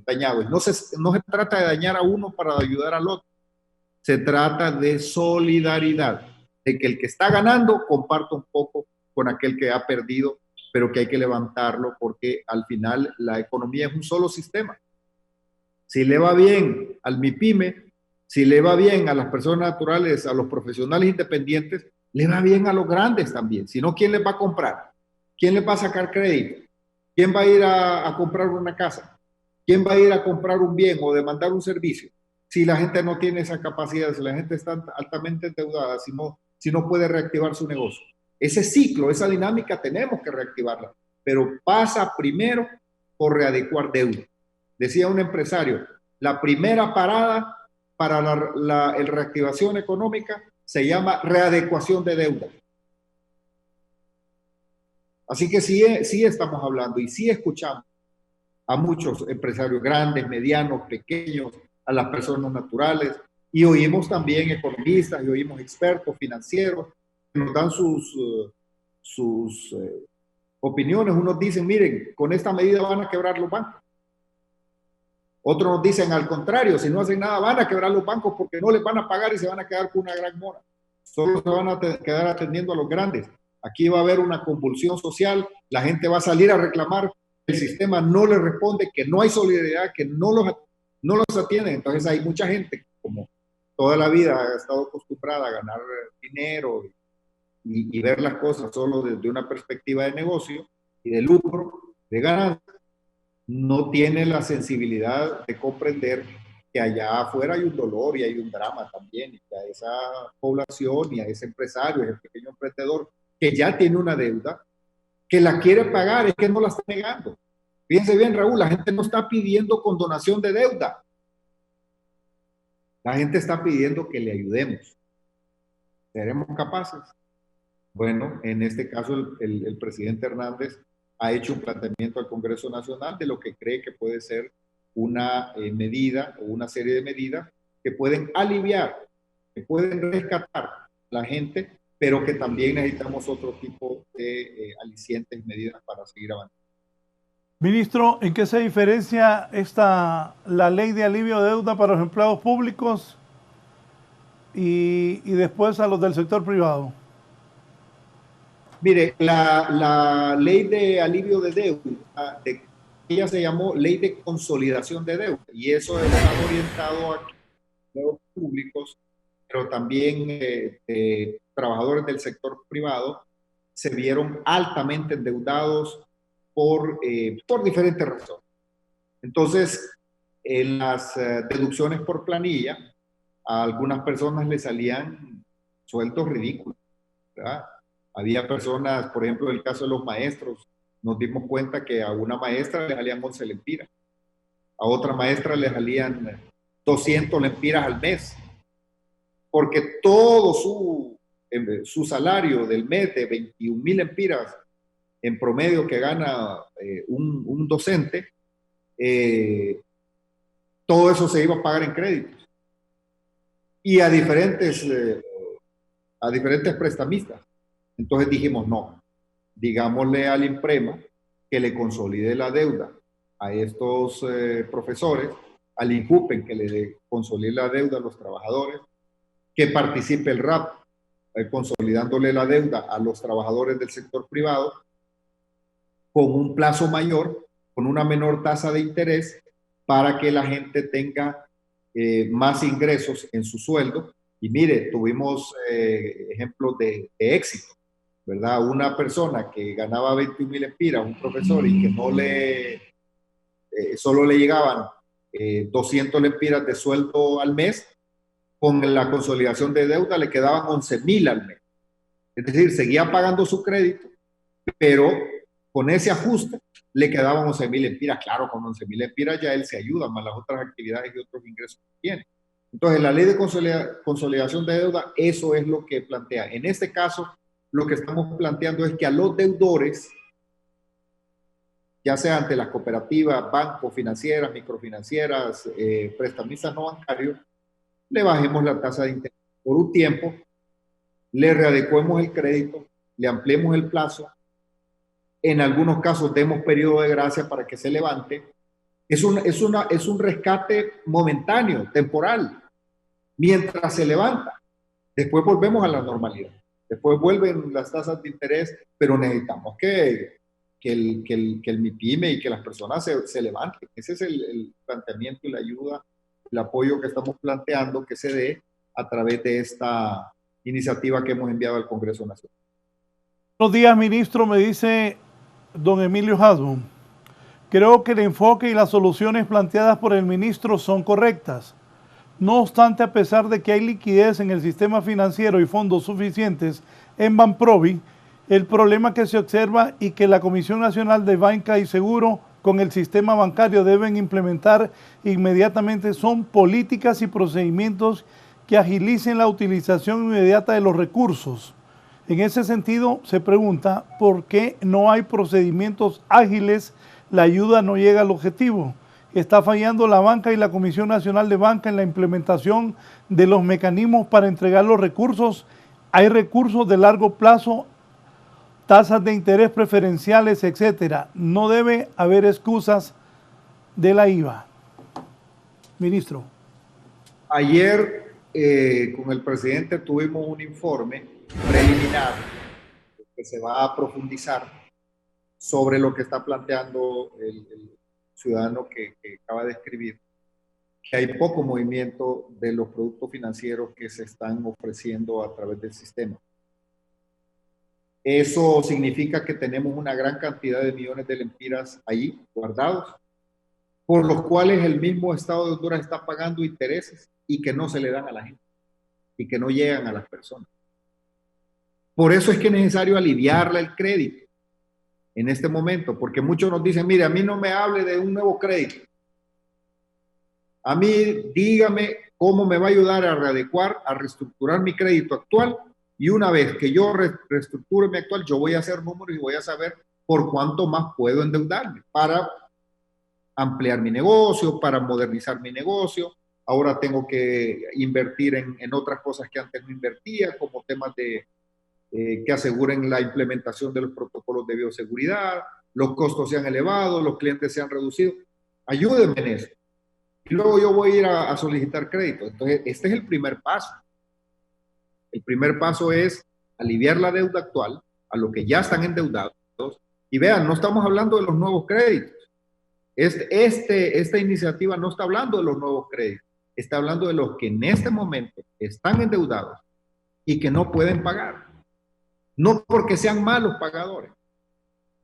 dañados. No se trata de dañar a uno para ayudar al otro. Se trata de solidaridad, de que el que está ganando comparta un poco con aquel que ha perdido, pero que hay que levantarlo porque al final la economía es un solo sistema. Si le va bien al MIPYME, si le va bien a las personas naturales, a los profesionales independientes, le va bien a los grandes también. Si no, ¿quién les va a comprar? ¿Quién les va a sacar crédito? ¿Quién va a ir a comprar una casa? ¿Quién va a ir a comprar un bien o demandar un servicio? Si la gente no tiene esa capacidad, si la gente está altamente endeudada, si no puede reactivar su negocio. Ese ciclo, esa dinámica tenemos que reactivarla, pero pasa primero por readecuar deuda. Decía un empresario, la primera parada para la reactivación económica se llama readecuación de deuda. Así que sí estamos hablando y sí escuchamos a muchos empresarios grandes, medianos, pequeños, a las personas naturales, y oímos también economistas y oímos expertos financieros que nos dan sus opiniones. Unos dicen, miren, con esta medida van a quebrar los bancos. Otros nos dicen, al contrario, si no hacen nada van a quebrar los bancos porque no les van a pagar y se van a quedar con una gran mora. Solo se van a quedar atendiendo a los grandes. Aquí va a haber una convulsión social, la gente va a salir a reclamar, el sistema no le responde, que no hay solidaridad, que no los atienden. Entonces hay mucha gente que, como toda la vida ha estado acostumbrada a ganar dinero y ver las cosas solo desde una perspectiva de negocio y de lucro, de ganancia, no tiene la sensibilidad de comprender que allá afuera hay un dolor y hay un drama también, y que a esa población y a ese empresario, ese pequeño emprendedor que ya tiene una deuda, que la quiere pagar, es que no la está negando. Fíjense bien, Raúl, la gente no está pidiendo condonación de deuda. La gente está pidiendo que le ayudemos. ¿Seremos capaces? Bueno, en este caso el presidente Hernández ha hecho un planteamiento al Congreso Nacional de lo que cree que puede ser una medida o una serie de medidas que pueden aliviar, que pueden rescatar a la gente, pero que también necesitamos otro tipo de alicientes y medidas para seguir avanzando. Ministro, ¿en qué se diferencia la ley de alivio de deuda para los empleados públicos y después a los del sector privado? Mire, la ley de alivio de deuda, ella se llamó ley de consolidación de deuda, y eso está orientado a empleados públicos, pero también trabajadores del sector privado se vieron altamente endeudados por diferentes razones. Entonces, en las deducciones por planilla, a algunas personas les salían sueldos ridículos, ¿verdad? Había personas, por ejemplo, en el caso de los maestros, nos dimos cuenta que a una maestra le salían 11 lempiras, a otra maestra le salían 200 lempiras al mes, porque todo su salario del mes de 21,000 lempiras en promedio que gana un docente, todo eso se iba a pagar en créditos y a diferentes prestamistas. Entonces dijimos, no, digámosle al INPREMA que le consolide la deuda a estos profesores, al INJUPEN que le consolide la deuda a los trabajadores, que participe el RAP consolidándole la deuda a los trabajadores del sector privado con un plazo mayor, con una menor tasa de interés, para que la gente tenga más ingresos en su sueldo. Y mire, tuvimos ejemplos de éxito. ¿verdad? Una persona que ganaba 21.000 empiras, un profesor, y que no le, solo le llegaban 200 lempiras de sueldo al mes, con la consolidación de deuda le quedaban 11.000 al mes. Es decir, seguía pagando su crédito, pero con ese ajuste le quedaban 11.000 empiras. Claro, con 11.000 empiras ya él se ayuda, más las otras actividades y otros ingresos que tiene. Entonces, la ley de consolidación de deuda, eso es lo que plantea. En este caso, lo que estamos planteando es que a los deudores, ya sea ante las cooperativas, bancos, financieras, microfinancieras, prestamistas no bancarios, le bajemos la tasa de interés por un tiempo, le readecuemos el crédito, le ampliemos el plazo, en algunos casos demos periodo de gracia para que se levante. Es un rescate momentáneo, temporal, mientras se levanta. Después volvemos a la normalidad. Después vuelven las tasas de interés, pero necesitamos que el MIPYME y que las personas se levanten. Ese es el planteamiento y la ayuda, el apoyo que estamos planteando que se dé a través de esta iniciativa que hemos enviado al Congreso Nacional. Buenos días, ministro, me dice don Emilio Hasbun. Creo que el enfoque y las soluciones planteadas por el ministro son correctas. No obstante, a pesar de que hay liquidez en el sistema financiero y fondos suficientes en Banprovi, el problema que se observa y que la Comisión Nacional de Banca y Seguro con el sistema bancario deben implementar inmediatamente son políticas y procedimientos que agilicen la utilización inmediata de los recursos. En ese sentido, se pregunta por qué no hay procedimientos ágiles, la ayuda no llega al objetivo. Está fallando la banca y la Comisión Nacional de Banca en la implementación de los mecanismos para entregar los recursos. Hay recursos de largo plazo, tasas de interés preferenciales, etcétera. No debe haber excusas de la IVA. Ministro. Ayer con el presidente tuvimos un informe preliminar que se va a profundizar sobre lo que está planteando el ciudadano que acaba de escribir, que hay poco movimiento de los productos financieros que se están ofreciendo a través del sistema. Eso significa que tenemos una gran cantidad de millones de lempiras ahí guardados, por los cuales el mismo Estado de Honduras está pagando intereses y que no se le dan a la gente y que no llegan a las personas. Por eso es que es necesario aliviarle el crédito en este momento, porque muchos nos dicen, mire, a mí no me hable de un nuevo crédito. A mí dígame cómo me va a ayudar a readecuar, a reestructurar mi crédito actual, y una vez que yo reestructure mi actual, yo voy a hacer números y voy a saber por cuánto más puedo endeudarme para ampliar mi negocio, para modernizar mi negocio. Ahora tengo que invertir en otras cosas que antes no invertía, como temas de que aseguren la implementación de los protocolos de bioseguridad, los costos se han elevado, los clientes se han reducido. Ayúdenme en eso. Y luego yo voy a ir a solicitar crédito. Entonces, este es el primer paso. El primer paso es aliviar la deuda actual a los que ya están endeudados. Y vean, no estamos hablando de los nuevos créditos. Esta iniciativa no está hablando de los nuevos créditos. Está hablando de los que en este momento están endeudados y que no pueden pagar. No porque sean malos pagadores,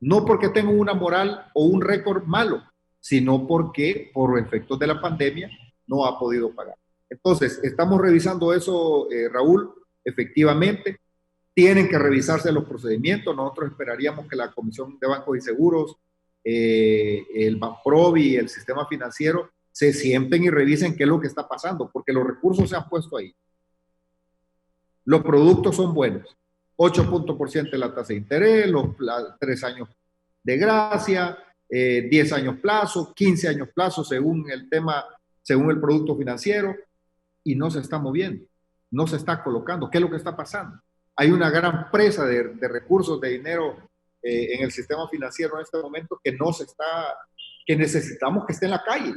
no porque tengan una moral o un récord malo, sino porque por efectos de la pandemia no ha podido pagar. Entonces, estamos revisando eso, Raúl, efectivamente. Tienen que revisarse los procedimientos. Nosotros esperaríamos que la Comisión de Bancos y Seguros, el Banprovi y el sistema financiero se sienten y revisen qué es lo que está pasando, porque los recursos se han puesto ahí. Los productos son buenos. 8% la tasa de interés, los 3 años de gracia, 10 años plazo, 15 años plazo según el tema, según el producto financiero, y no se está moviendo, no se está colocando. ¿Qué es lo que está pasando? Hay una gran presa de recursos, de dinero en el sistema financiero en este momento que no se está, que necesitamos que esté en la calle,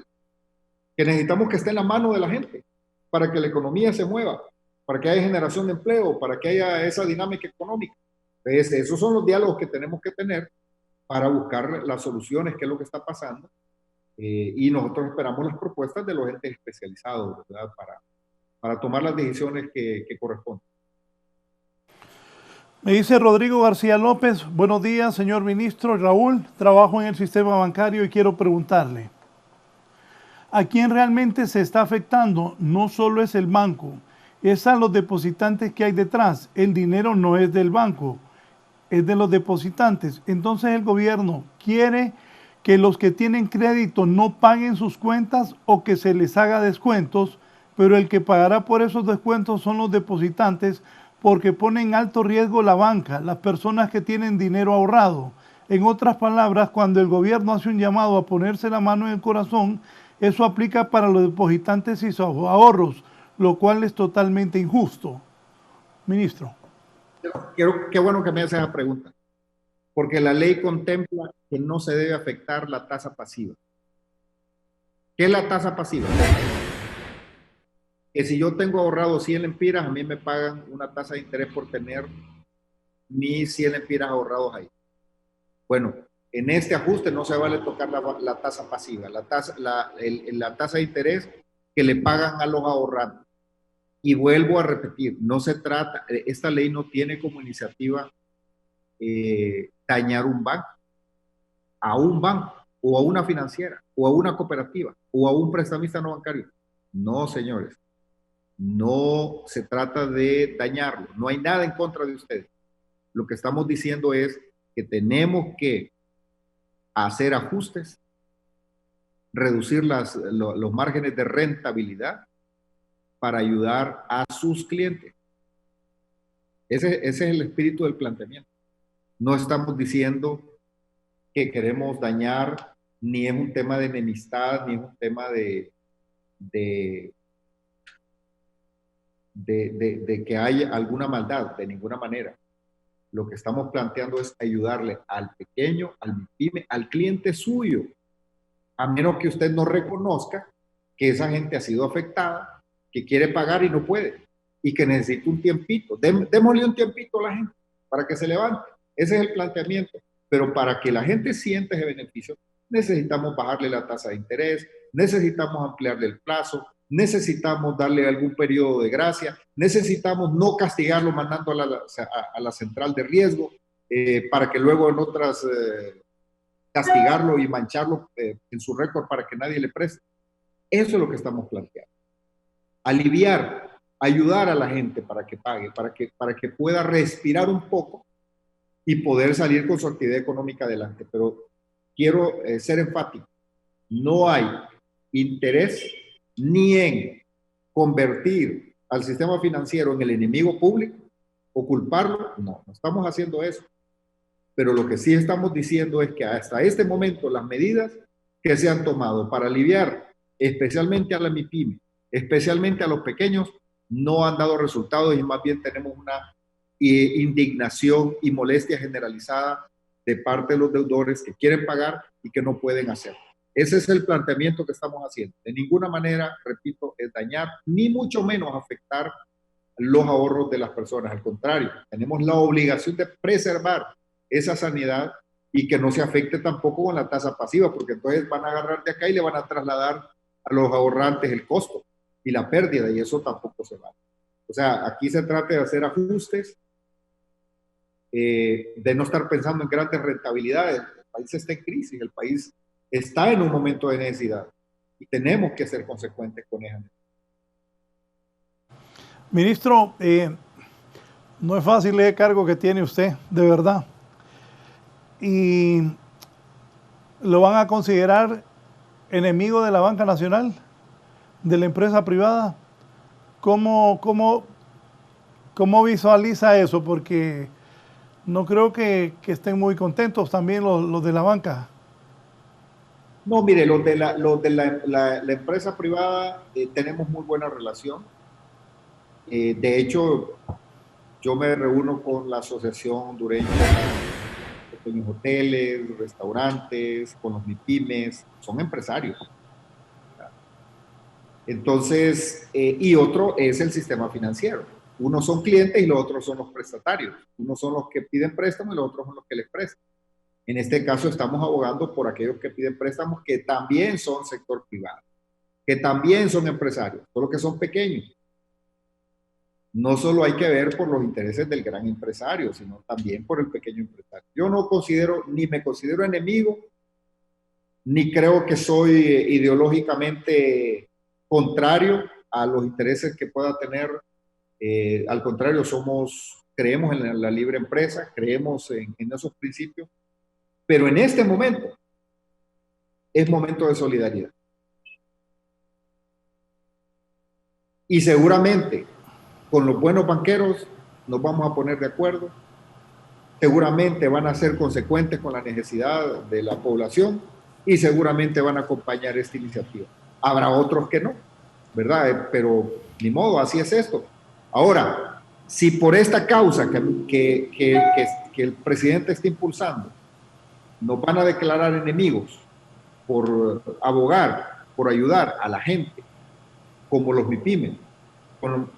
que necesitamos que esté en la mano de la gente para que la economía se mueva, para que haya generación de empleo, para que haya esa dinámica económica. Entonces, esos son los diálogos que tenemos que tener para buscar las soluciones, qué es lo que está pasando, y nosotros esperamos las propuestas de los entes especializados, ¿verdad? Para tomar las decisiones que corresponden. Me dice Rodrigo García López, buenos días, señor ministro. Raúl, trabajo en el sistema bancario y quiero preguntarle, ¿a quién realmente se está afectando? No solo es el banco, es a los depositantes que hay detrás. El dinero no es del banco, es de los depositantes. Entonces el gobierno quiere que los que tienen crédito no paguen sus cuentas o que se les haga descuentos, pero el que pagará por esos descuentos son los depositantes, porque pone en alto riesgo la banca, las personas que tienen dinero ahorrado. En otras palabras, cuando el gobierno hace un llamado a ponerse la mano en el corazón, eso aplica para los depositantes y sus ahorros, lo cual es totalmente injusto. Ministro. Qué bueno que me hace esa pregunta, porque la ley contempla que no se debe afectar la tasa pasiva. ¿Qué es la tasa pasiva? Que si yo tengo ahorrado 100 lempiras, a mí me pagan una tasa de interés por tener mis 100 lempiras ahorrados ahí. Bueno, en este ajuste no se vale tocar la tasa pasiva, la tasa de interés que le pagan a los ahorrantes. Y vuelvo a repetir, no se trata, esta ley no tiene como iniciativa dañar un banco, o a una financiera, o a una cooperativa, o a un prestamista no bancario. No, señores. No se trata de dañarlo, no hay nada en contra de ustedes. Lo que estamos diciendo es que tenemos que hacer ajustes, reducir los márgenes de rentabilidad para ayudar a sus clientes. Ese es el espíritu del planteamiento. No estamos diciendo que queremos dañar, ni es un tema de enemistad, ni es un tema de que haya alguna maldad, de ninguna manera. Lo que estamos planteando es ayudarle al pequeño, al MIPYME, al cliente suyo, a menos que usted no reconozca que esa gente ha sido afectada, que quiere pagar y no puede, y que necesita un tiempito. Démosle un tiempito a la gente para que se levante. Ese es el planteamiento. Pero para que la gente sienta ese beneficio, necesitamos bajarle la tasa de interés, necesitamos ampliarle el plazo, necesitamos darle algún periodo de gracia, necesitamos no castigarlo mandando a la central de riesgo para que luego en otras castigarlo y mancharlo en su récord para que nadie le preste. Eso es lo que estamos planteando. Aliviar, ayudar a la gente para que pague, para que pueda respirar un poco y poder salir con su actividad económica adelante. Pero quiero ser enfático, no hay interés ni en convertir al sistema financiero en el enemigo público o culparlo. No estamos haciendo eso. Pero lo que sí estamos diciendo es que hasta este momento las medidas que se han tomado para aliviar especialmente a la MIPYME, especialmente a los pequeños, no han dado resultados y más bien tenemos una indignación y molestia generalizada de parte de los deudores que quieren pagar y que no pueden hacerlo. Ese es el planteamiento que estamos haciendo. De ninguna manera, repito, es dañar, ni mucho menos afectar los ahorros de las personas. Al contrario, tenemos la obligación de preservar esa sanidad y que no se afecte tampoco con la tasa pasiva, porque entonces van a agarrar de acá y le van a trasladar a los ahorrantes el costo y la pérdida, y eso tampoco se va. O sea, aquí se trata de hacer ajustes, de no estar pensando en grandes rentabilidades. El país está en crisis, el país está en un momento de necesidad y tenemos que ser consecuentes con ella. Ministro, no es fácil el cargo que tiene usted, de verdad. Y lo van a considerar enemigo de la banca nacional, de la empresa privada. ¿Cómo visualiza eso? Porque no creo que estén muy contentos también los de la banca. No, mire, los de la empresa privada tenemos muy buena relación. De hecho, yo me reúno con la Asociación Hondureña de Pequeños Hoteles, Restaurantes, con los MIPYMES, son empresarios. Entonces, y otro es el sistema financiero. Unos son clientes y los otros son los prestatarios. Unos son los que piden préstamos y los otros son los que les prestan. En este caso estamos abogando por aquellos que piden préstamos que también son sector privado, que también son empresarios, solo que son pequeños. no solo hay que ver por los intereses del gran empresario, sino también por el pequeño empresario. Yo no considero, ni me considero enemigo, ni creo que soy ideológicamente contrario a los intereses que pueda tener. Al contrario, creemos en la libre empresa, creemos en esos principios, pero en este momento es momento de solidaridad. Y seguramente con los buenos banqueros nos vamos a poner de acuerdo, seguramente van a ser consecuentes con la necesidad de la población y seguramente van a acompañar esta iniciativa. Habrá otros que no, ¿verdad? Pero ni modo, así es esto. Ahora, si por esta causa que el presidente está impulsando nos van a declarar enemigos por abogar, por ayudar a la gente, como los MIPYMES,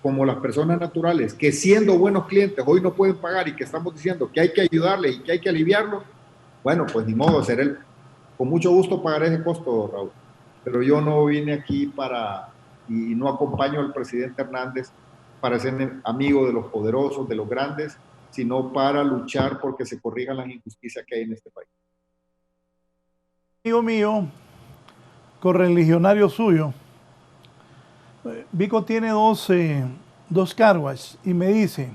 como las personas naturales, que siendo buenos clientes hoy no pueden pagar y que estamos diciendo que hay que ayudarles y que hay que aliviarlos, bueno, pues ni modo, con mucho gusto pagaré ese costo, Raúl. Pero yo no vine aquí y no acompaño al presidente Hernández para ser amigo de los poderosos, de los grandes, sino para luchar porque se corrijan las injusticias que hay en este país. Amigo mío, correligionario suyo, Vico tiene dos carwash y me dice,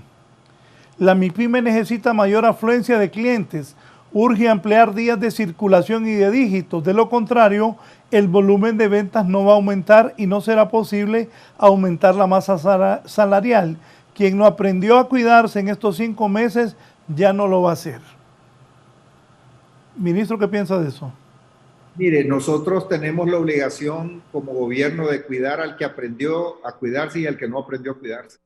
la MIPYME necesita mayor afluencia de clientes, urge ampliar días de circulación y de dígitos, de lo contrario, el volumen de ventas no va a aumentar y no será posible aumentar la masa salarial. Quien no aprendió a cuidarse en estos 5 meses ya no lo va a hacer. Ministro, ¿qué piensa de eso? Mire, nosotros tenemos la obligación como gobierno de cuidar al que aprendió a cuidarse y al que no aprendió a cuidarse.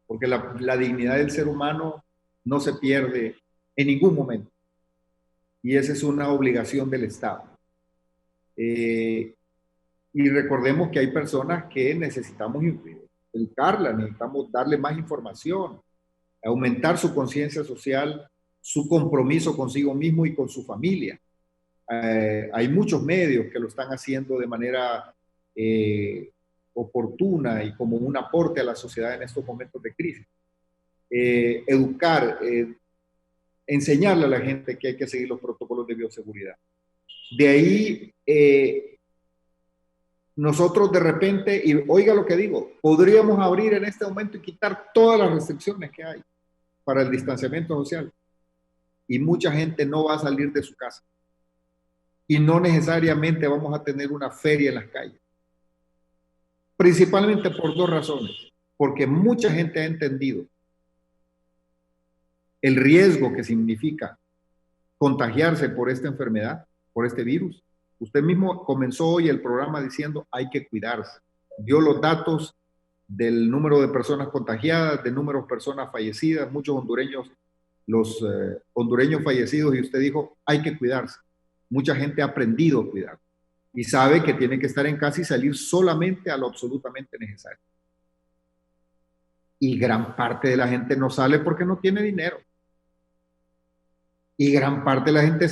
Porque la dignidad del ser humano no se pierde en ningún momento. Y esa es una obligación del Estado. Y recordemos que hay personas que necesitamos educarlas, necesitamos darle más información, aumentar su conciencia social, su compromiso consigo mismo y con su familia. Hay muchos medios que lo están haciendo de manera oportuna y como un aporte a la sociedad en estos momentos de crisis. Educar, enseñarle a la gente que hay que seguir los protocolos de bioseguridad. De ahí, nosotros de repente, y oiga lo que digo, podríamos abrir en este momento y quitar todas las restricciones que hay para el distanciamiento social. Y mucha gente no va a salir de su casa. Y no necesariamente vamos a tener una feria en las calles. Principalmente por 2 razones. Porque mucha gente ha entendido el riesgo que significa contagiarse por esta enfermedad, por este virus. Usted mismo comenzó hoy el programa diciendo hay que cuidarse. Dio los datos del número de personas contagiadas, del número de personas fallecidas, muchos hondureños, los hondureños fallecidos, y usted dijo hay que cuidarse. Mucha gente ha aprendido a cuidar y sabe que tiene que estar en casa y salir solamente a lo absolutamente necesario. Y gran parte de la gente no sale porque no tiene dinero. Y gran parte de la gente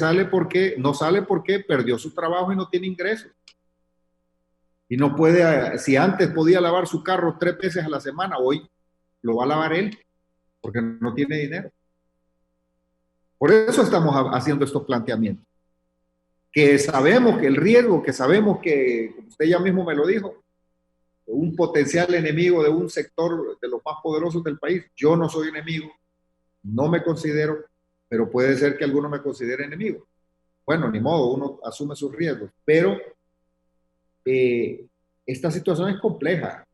no sale porque perdió su trabajo y no tiene ingresos. Y no puede, si antes podía lavar su carro 3 veces a la semana, hoy lo va a lavar él porque no tiene dinero. Por eso estamos haciendo estos planteamientos. Que sabemos que el riesgo, que sabemos que, como usted ya mismo me lo dijo, un potencial enemigo de un sector de los más poderosos del país. Yo no soy enemigo, no me considero, pero puede ser que alguno me considere enemigo. Bueno, ni modo, uno asume sus riesgos, pero esta situación es compleja,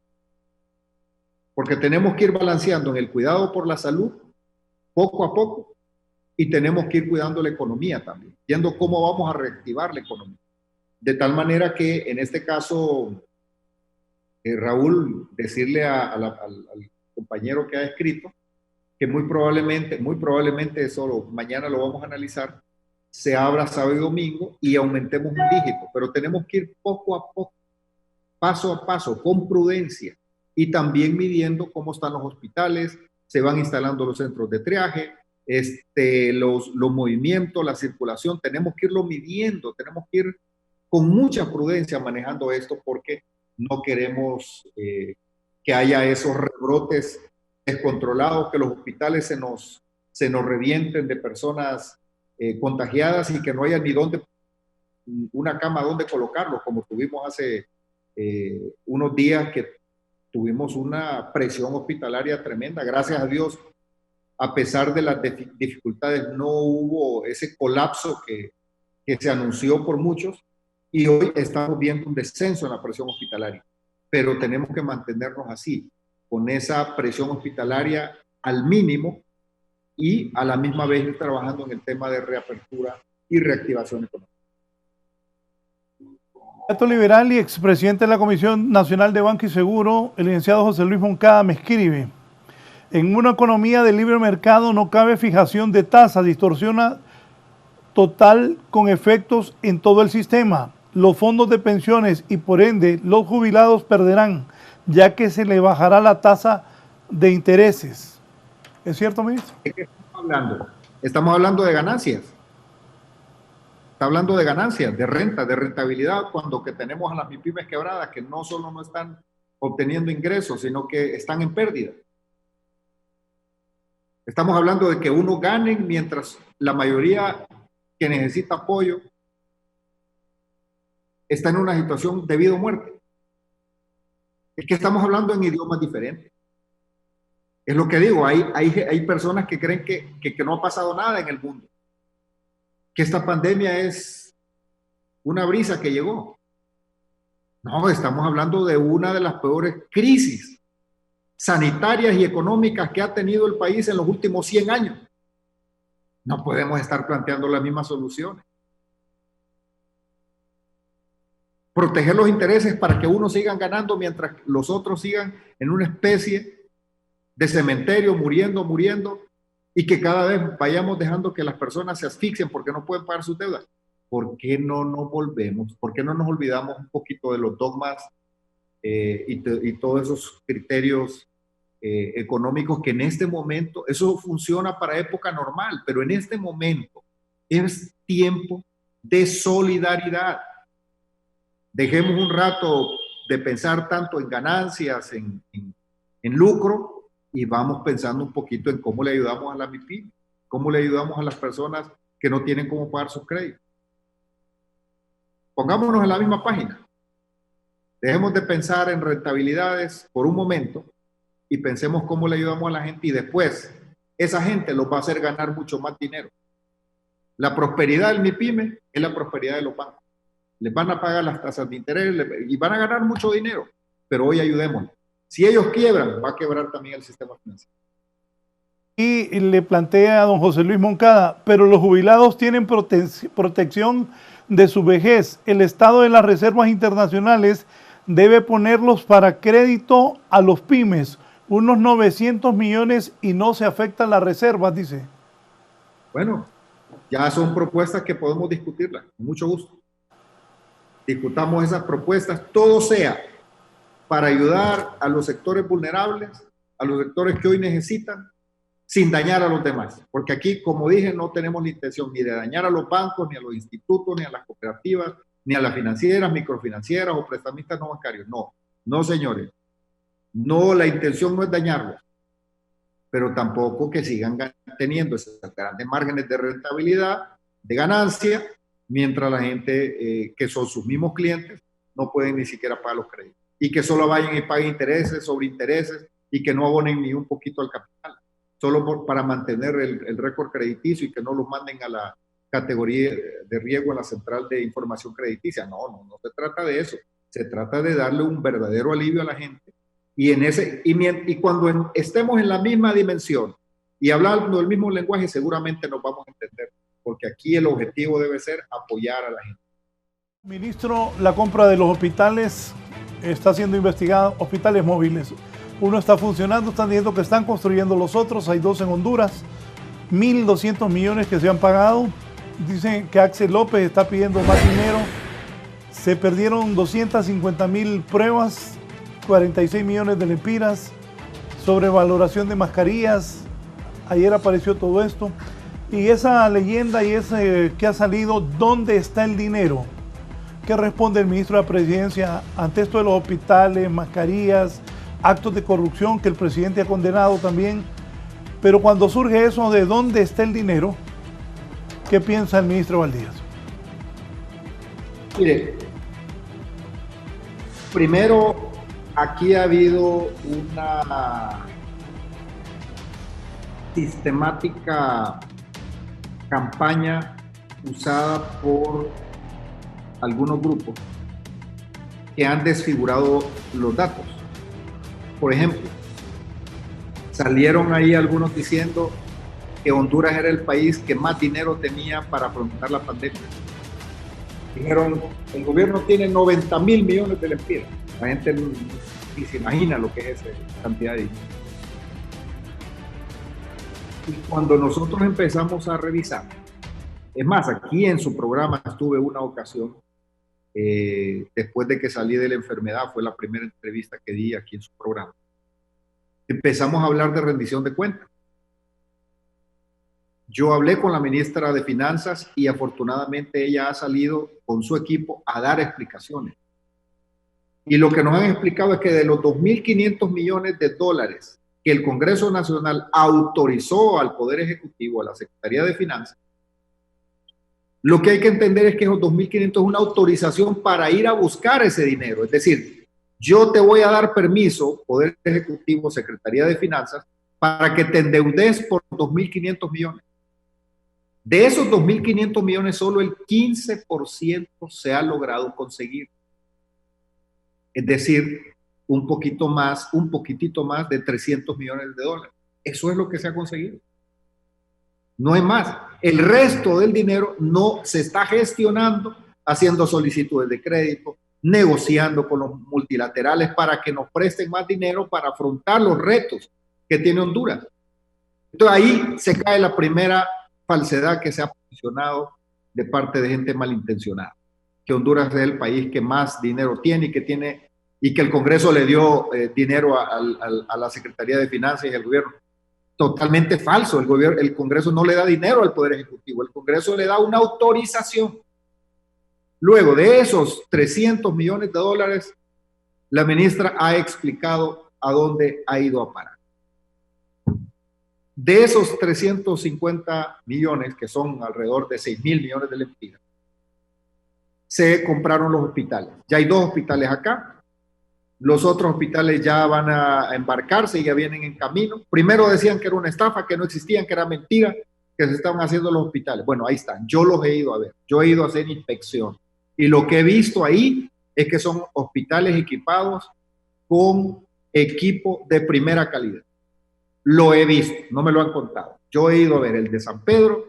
porque tenemos que ir balanceando en el cuidado por la salud, poco a poco, y tenemos que ir cuidando la economía también, viendo cómo vamos a reactivar la economía. De tal manera que, en este caso, Raúl, decirle al compañero que ha escrito, que muy probablemente eso mañana lo vamos a analizar, se abra sábado y domingo y aumentemos un dígito, pero tenemos que ir poco a poco, paso a paso, con prudencia, y también midiendo cómo están los hospitales, se van instalando los centros de triaje, los movimientos, la circulación, tenemos que irlo midiendo, tenemos que ir con mucha prudencia manejando esto, porque no queremos que haya esos rebrotes descontrolados, que los hospitales se nos revienten de personas contagiadas y que no haya ni una cama donde colocarlos, como tuvimos hace unos días que tuvimos una presión hospitalaria tremenda. Gracias a Dios, a pesar de las dificultades, no hubo ese colapso que se anunció por muchos, y hoy estamos viendo un descenso en la presión hospitalaria, pero tenemos que mantenernos así, con esa presión hospitalaria al mínimo y a la misma vez ir trabajando en el tema de reapertura y reactivación económica. El candidato liberal y expresidente de la Comisión Nacional de Banco y Seguro, el licenciado José Luis Moncada, me escribe: en una economía de libre mercado no cabe fijación de tasas, distorsiona total con efectos en todo el sistema. Los fondos de pensiones y por ende los jubilados perderán, ya que se le bajará la tasa de intereses. ¿Es cierto, ministro? ¿De qué estamos hablando? Estamos hablando de ganancias. Está hablando de ganancias, de renta, de rentabilidad, cuando que tenemos a las MIPYMES quebradas que no solo no están obteniendo ingresos, sino que están en pérdida. Estamos hablando de que unos ganen mientras la mayoría que necesita apoyo está en una situación de vida o muerte. Es que estamos hablando en idiomas diferentes. Es lo que digo, hay personas que creen que no ha pasado nada en el mundo, que esta pandemia es una brisa que llegó. No, estamos hablando de una de las peores crisis sanitarias y económicas que ha tenido el país en los últimos 100 años. No podemos estar planteando las mismas soluciones. Proteger los intereses para que unos sigan ganando mientras los otros sigan en una especie de cementerio, muriendo, y que cada vez vayamos dejando que las personas se asfixien porque no pueden pagar sus deudas. ¿Por qué no nos volvemos? ¿Por qué no nos olvidamos un poquito de los dogmas y todos esos criterios económicos que en este momento, eso funciona para época normal, pero en este momento es tiempo de solidaridad? Dejemos un rato de pensar tanto en ganancias, en lucro, y vamos pensando un poquito en cómo le ayudamos a la MIPYME, cómo le ayudamos a las personas que no tienen cómo pagar sus créditos. Pongámonos en la misma página. Dejemos de pensar en rentabilidades por un momento y pensemos cómo le ayudamos a la gente, y después esa gente los va a hacer ganar mucho más dinero. La prosperidad del MIPYME es la prosperidad de los bancos. Les van a pagar las tasas de interés y van a ganar mucho dinero, pero hoy ayudémosles. Si ellos quiebran, va a quebrar también el sistema financiero. Y le plantea a don José Luis Moncada, pero los jubilados tienen protección de su vejez. El estado de las reservas internacionales debe ponerlos para crédito a los pymes, unos 900 millones, y no se afectan las reservas, dice. Bueno, ya son propuestas que podemos discutirlas, con mucho gusto. Discutamos esas propuestas, todo sea para ayudar a los sectores vulnerables, a los sectores que hoy necesitan, sin dañar a los demás. Porque aquí, como dije, no tenemos la intención ni de dañar a los bancos, ni a los institutos, ni a las cooperativas, ni a las financieras, microfinancieras o prestamistas no bancarios. No, no, señores. No, la intención no es dañarlos, pero tampoco que sigan teniendo esos grandes márgenes de rentabilidad, de ganancia, mientras la gente que son sus mismos clientes no pueden ni siquiera pagar los créditos. Y que solo vayan y paguen intereses sobre intereses y que no abonen ni un poquito al capital, solo para mantener el récord crediticio y que no los manden a la categoría de riesgo, a la central de información crediticia. No se trata de eso. Se trata de darle un verdadero alivio a la gente. Y cuando estemos en la misma dimensión y hablando del mismo lenguaje, seguramente nos vamos a entender, porque aquí el objetivo debe ser apoyar a la gente. Ministro, la compra de los hospitales está siendo investigada, hospitales móviles. Uno está funcionando, están diciendo que están construyendo los otros, hay 2 en Honduras, 1.200 millones que se han pagado. Dicen que Axel López está pidiendo más dinero. Se perdieron 250.000 pruebas, 46 millones de lempiras, sobrevaloración de mascarillas. Ayer apareció todo esto. Y esa leyenda y ese que ha salido, ¿dónde está el dinero? ¿Qué responde el ministro de la Presidencia ante esto de los hospitales, mascarillas, actos de corrupción que el presidente ha condenado también. Pero cuando surge eso de dónde está el dinero, ¿qué piensa el ministro Valdías? Mire, primero, aquí ha habido una sistemática campaña usada por algunos grupos que han desfigurado los datos. Por ejemplo, salieron ahí algunos diciendo que Honduras era el país que más dinero tenía para afrontar la pandemia. Dijeron, el gobierno tiene 90.000 millones de lempiras. La gente ni se imagina lo que es esa cantidad de dinero. Y cuando nosotros empezamos a revisar, es más, aquí en su programa estuve una ocasión, después de que salí de la enfermedad, fue la primera entrevista que di aquí en su programa. Empezamos a hablar de rendición de cuentas. Yo hablé con la ministra de Finanzas y afortunadamente ella ha salido con su equipo a dar explicaciones. Y lo que nos han explicado es que de los 2.500 millones de dólares que el Congreso Nacional autorizó al Poder Ejecutivo, a la Secretaría de Finanzas, lo que hay que entender es que esos 2.500 es una autorización para ir a buscar ese dinero. Es decir, yo te voy a dar permiso, Poder Ejecutivo, Secretaría de Finanzas, para que te endeudes por 2.500 millones. De esos 2.500 millones, solo el 15% se ha logrado conseguir. Es decir, un poquitito más de 300 millones de dólares. Eso es lo que se ha conseguido. No es más. El resto del dinero no se está gestionando, haciendo solicitudes de crédito, negociando con los multilaterales para que nos presten más dinero para afrontar los retos que tiene Honduras. Entonces ahí se cae la primera falsedad que se ha posicionado de parte de gente malintencionada, que Honduras es el país que más dinero tiene y que el Congreso le dio dinero a la Secretaría de Finanzas y al gobierno. Totalmente falso. El Congreso no le da dinero al Poder Ejecutivo, el Congreso le da una autorización. Luego de esos 300 millones de dólares, la ministra ha explicado a dónde ha ido a parar. De esos 350 millones, que son alrededor de 6.000 millones de lempiras, se compraron los hospitales. Ya hay 2 hospitales acá. Los otros hospitales ya van a embarcarse y ya vienen en camino. Primero decían que era una estafa, que no existían, que era mentira, que se estaban haciendo los hospitales. Bueno, ahí están. Yo los he ido a ver. Yo he ido a hacer inspección. Y lo que he visto ahí es que son hospitales equipados con equipo de primera calidad. Lo he visto, no me lo han contado. Yo he ido a ver el de San Pedro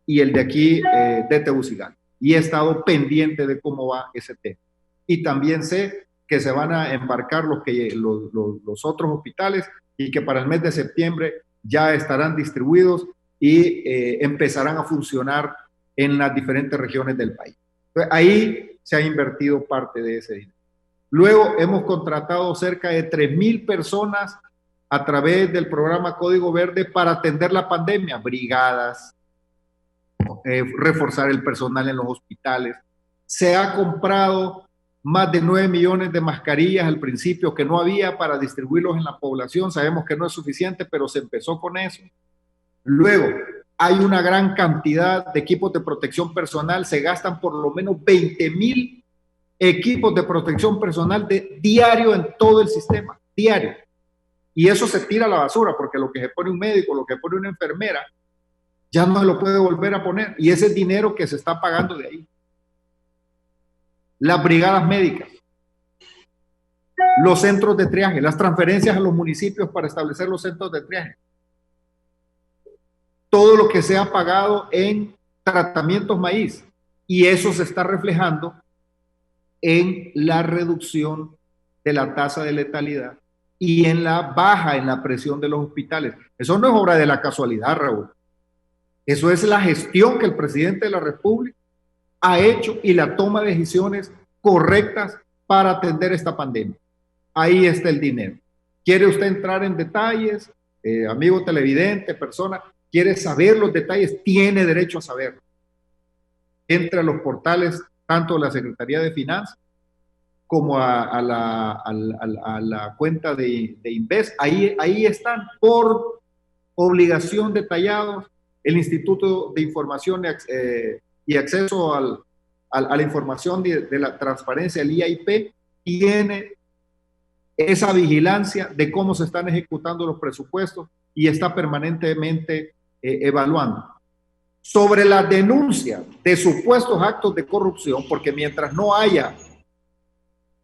y el de aquí de Tegucigalpa. Y he estado pendiente de cómo va ese tema. Y también sé que se van a embarcar los otros hospitales y que para el mes de septiembre ya estarán distribuidos y empezarán a funcionar en las diferentes regiones del país. Entonces, ahí se ha invertido parte de ese dinero. Luego hemos contratado cerca de 3.000 personas a través del programa Código Verde para atender la pandemia, brigadas, reforzar el personal en los hospitales. Se ha comprado más de 9 millones de mascarillas al principio que no había para distribuirlos en la población. Sabemos que no es suficiente, pero se empezó con eso. Luego, hay una gran cantidad de equipos de protección personal. Se gastan por lo menos 20.000 equipos de protección personal diario en todo el sistema, diario. Y eso se tira a la basura porque lo que se pone un médico, lo que pone una enfermera, ya no se lo puede volver a poner. Y ese es dinero que se está pagando de ahí. Las brigadas médicas, los centros de triaje, las transferencias a los municipios para establecer los centros de triaje. Todo lo que se ha pagado en tratamientos maíz. Y eso se está reflejando en la reducción de la tasa de letalidad y en la baja en la presión de los hospitales. Eso no es obra de la casualidad, Raúl. Eso es la gestión que el presidente de la República ha hecho y la toma de decisiones correctas para atender esta pandemia. Ahí está el dinero. ¿Quiere usted entrar en detalles? Amigo televidente, persona, ¿quiere saber los detalles? Tiene derecho a saberlo. Entre a los portales tanto de la Secretaría de Finanzas como a la cuenta de Inves. Ahí están por obligación detallados. El Instituto de Información y Acceso a la Información de la Transparencia, el IAIP, tiene esa vigilancia de cómo se están ejecutando los presupuestos y está permanentemente evaluando. Sobre la denuncia de supuestos actos de corrupción, porque mientras no haya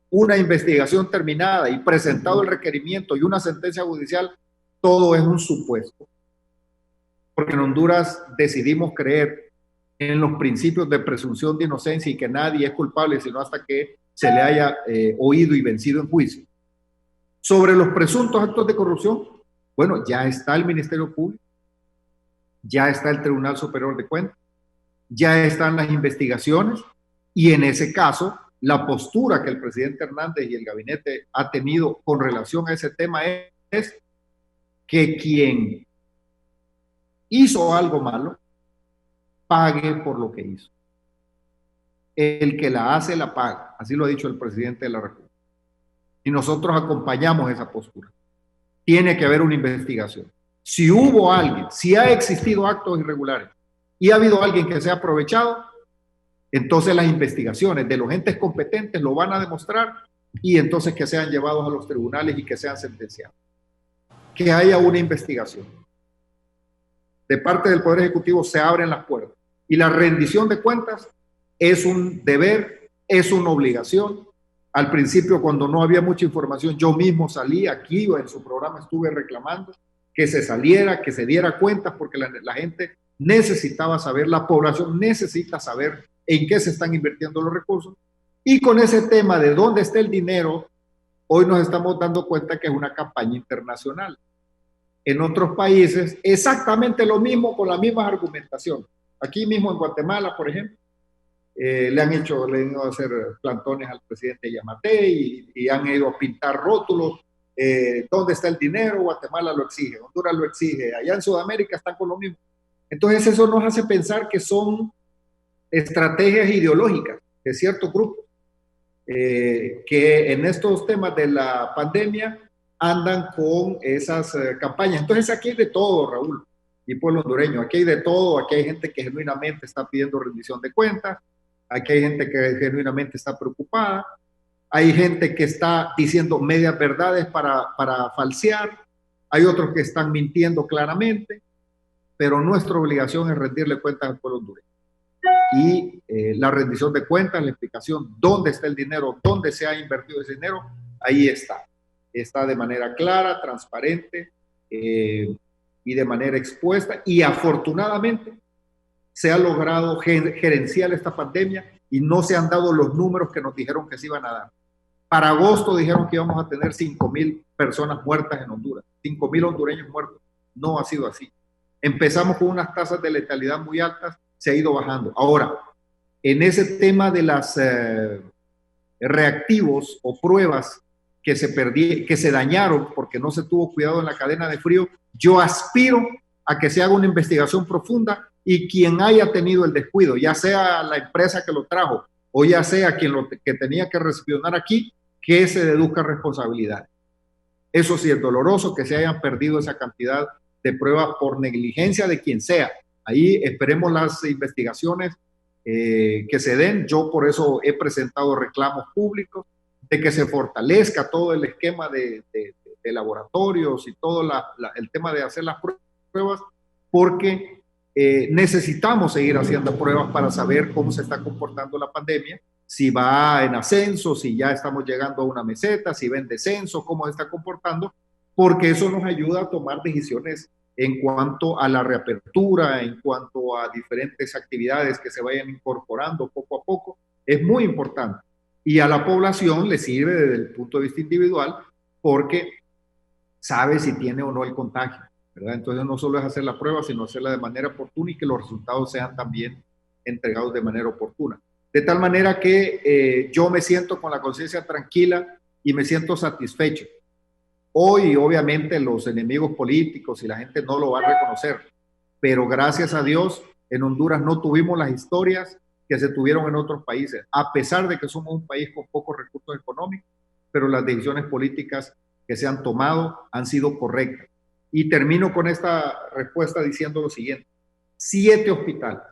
una investigación terminada y presentado el requerimiento y una sentencia judicial, todo es un supuesto. Porque en Honduras decidimos creer en los principios de presunción de inocencia y que nadie es culpable sino hasta que se le haya oído y vencido en juicio. Sobre los presuntos actos de corrupción, bueno, ya está el Ministerio Público, ya está el Tribunal Superior de Cuentas, ya están las investigaciones y en ese caso la postura que el presidente Hernández y el gabinete ha tenido con relación a ese tema es que quien hizo algo malo pague por lo que hizo. El que la hace la paga, así lo ha dicho el presidente de la República. Y nosotros acompañamos esa postura. Tiene que haber una investigación. Si hubo alguien, si ha existido actos irregulares y ha habido alguien que se ha aprovechado, entonces las investigaciones de los entes competentes lo van a demostrar y entonces que sean llevados a los tribunales y que sean sentenciados. Que haya una investigación. De parte del Poder Ejecutivo se abren las puertas y la rendición de cuentas es un deber, es una obligación. Al principio, cuando no había mucha información, yo mismo salí aquí o en su programa estuve reclamando que se saliera, que se diera cuenta, porque la gente necesitaba saber, la población necesita saber en qué se están invirtiendo los recursos. Y con ese tema de dónde está el dinero, hoy nos estamos dando cuenta que es una campaña internacional. En otros países, exactamente lo mismo con la misma argumentación. Aquí mismo en Guatemala, por ejemplo, le han ido a hacer plantones al presidente Yamatei y han ido a pintar rótulos. ¿Dónde está el dinero? Guatemala lo exige, Honduras lo exige, allá en Sudamérica están con lo mismo. Entonces eso nos hace pensar que son estrategias ideológicas de ciertos grupos que en estos temas de la pandemia andan con esas campañas. Entonces aquí hay de todo, Raúl y pueblo hondureño, aquí hay de todo. Aquí hay gente que genuinamente está pidiendo rendición de cuentas, aquí hay gente que genuinamente está preocupada, hay gente que está diciendo medias verdades para falsear, hay otros que están mintiendo claramente, pero nuestra obligación es rendirle cuentas al pueblo hondureño. Y la rendición de cuentas, la explicación dónde está el dinero, dónde se ha invertido ese dinero, ahí está de manera clara, transparente y de manera expuesta, y afortunadamente se ha logrado gerenciar esta pandemia y no se han dado los números que nos dijeron que se iban a dar. Para agosto dijeron que íbamos a tener 5,000 personas muertas en Honduras, 5,000 hondureños muertos. No ha sido así. Empezamos con unas tasas de letalidad muy altas, se ha ido bajando. Ahora, en ese tema de las reactivos o pruebas que se dañaron porque no se tuvo cuidado en la cadena de frío, yo aspiro a que se haga una investigación profunda y quien haya tenido el descuido, ya sea la empresa que lo trajo o ya sea quien que tenía que recepcionar aquí, que se deduzca responsabilidad. Eso sí es doloroso que se hayan perdido esa cantidad de pruebas por negligencia de quien sea. Ahí esperemos las investigaciones que se den. Yo por eso he presentado reclamos públicos de que se fortalezca todo el esquema de laboratorios y todo el tema de hacer las pruebas, porque necesitamos seguir haciendo pruebas para saber cómo se está comportando la pandemia, si va en ascenso, si ya estamos llegando a una meseta, si va en descenso, cómo se está comportando, porque eso nos ayuda a tomar decisiones en cuanto a la reapertura, en cuanto a diferentes actividades que se vayan incorporando poco a poco. Es muy importante. Y a la población le sirve desde el punto de vista individual porque sabe si tiene o no el contagio, ¿verdad? Entonces no solo es hacer la prueba, sino hacerla de manera oportuna y que los resultados sean también entregados de manera oportuna. De tal manera que yo me siento con la conciencia tranquila y me siento satisfecho. Hoy, obviamente, los enemigos políticos y la gente no lo va a reconocer, pero gracias a Dios, en Honduras no tuvimos las historias que se tuvieron en otros países, a pesar de que somos un país con pocos recursos económicos, pero las decisiones políticas que se han tomado han sido correctas. Y termino con esta respuesta diciendo lo siguiente: 7 hospitales,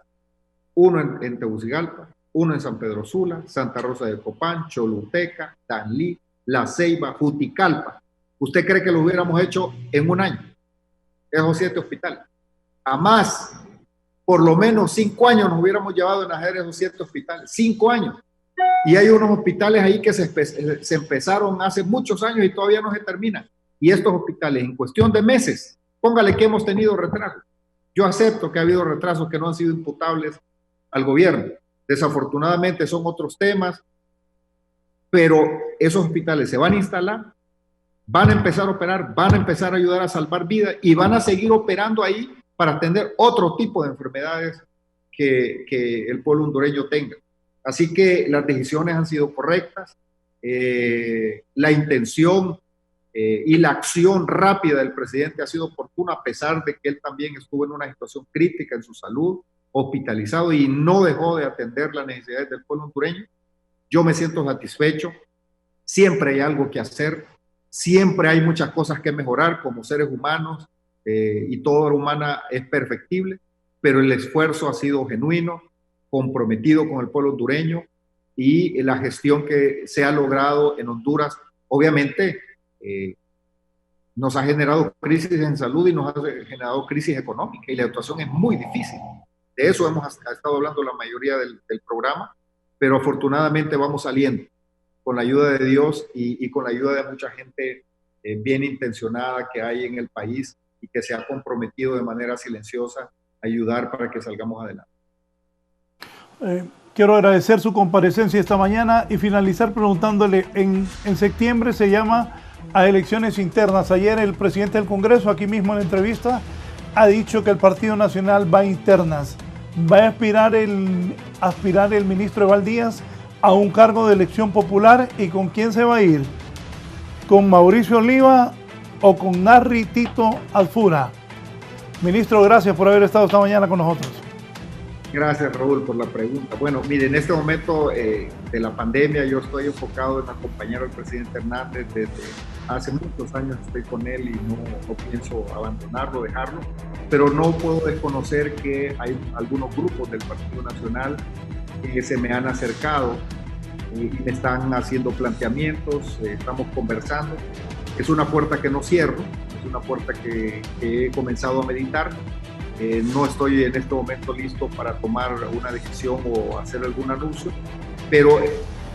uno en Tegucigalpa, uno en San Pedro Sula, Santa Rosa de Copán, Choluteca, Danlí, La Ceiba, Juticalpa. ¿Usted cree que lo hubiéramos hecho en un año? Esos 7 hospitales. A más, por lo menos 5 años nos hubiéramos llevado en hacer esos 7 hospitales. 5 años. Y hay unos hospitales ahí que se empezaron hace muchos años y todavía no se terminan. Y estos hospitales, en cuestión de meses, póngale que hemos tenido retrasos. Yo acepto que ha habido retrasos que no han sido imputables al gobierno. Desafortunadamente son otros temas, pero esos hospitales se van a instalar, van a empezar a operar, van a empezar a ayudar a salvar vidas y van a seguir operando ahí para atender otro tipo de enfermedades que el pueblo hondureño tenga. Así que las decisiones han sido correctas, la intención y la acción rápida del presidente ha sido oportuna, a pesar de que él también estuvo en una situación crítica en su salud, hospitalizado, y no dejó de atender las necesidades del pueblo hondureño. Yo me siento satisfecho. Siempre hay algo que hacer, siempre hay muchas cosas que mejorar como seres humanos, y toda humana es perfectible, pero el esfuerzo ha sido genuino, comprometido con el pueblo hondureño, y la gestión que se ha logrado en Honduras, obviamente, nos ha generado crisis en salud y nos ha generado crisis económica, y la situación es muy difícil. De eso hemos estado hablando la mayoría del programa, pero afortunadamente vamos saliendo con la ayuda de Dios y con la ayuda de mucha gente bien intencionada que hay en el país y que se ha comprometido de manera silenciosa a ayudar para que salgamos adelante. Quiero agradecer su comparecencia esta mañana y finalizar preguntándole, en septiembre se llama a elecciones internas. Ayer el presidente del Congreso, aquí mismo en la entrevista, ha dicho que el Partido Nacional va a internas. ¿Va a aspirar el ministro Eval Díaz a un cargo de elección popular? ¿Y con quién se va a ir? ¿Con Mauricio Oliva o con Narri Tito Alfura? Ministro, gracias por haber estado esta mañana con nosotros. Gracias, Raúl, por la pregunta. Bueno, mire, en este momento de la pandemia yo estoy enfocado en acompañar al presidente Hernández. Desde hace muchos años estoy con él y no pienso abandonarlo, dejarlo, pero no puedo desconocer que hay algunos grupos del Partido Nacional que se me han acercado y me están haciendo planteamientos, estamos conversando. Es una puerta que no cierro, es una puerta que he comenzado a meditar. No estoy en este momento listo para tomar una decisión o hacer algún anuncio, pero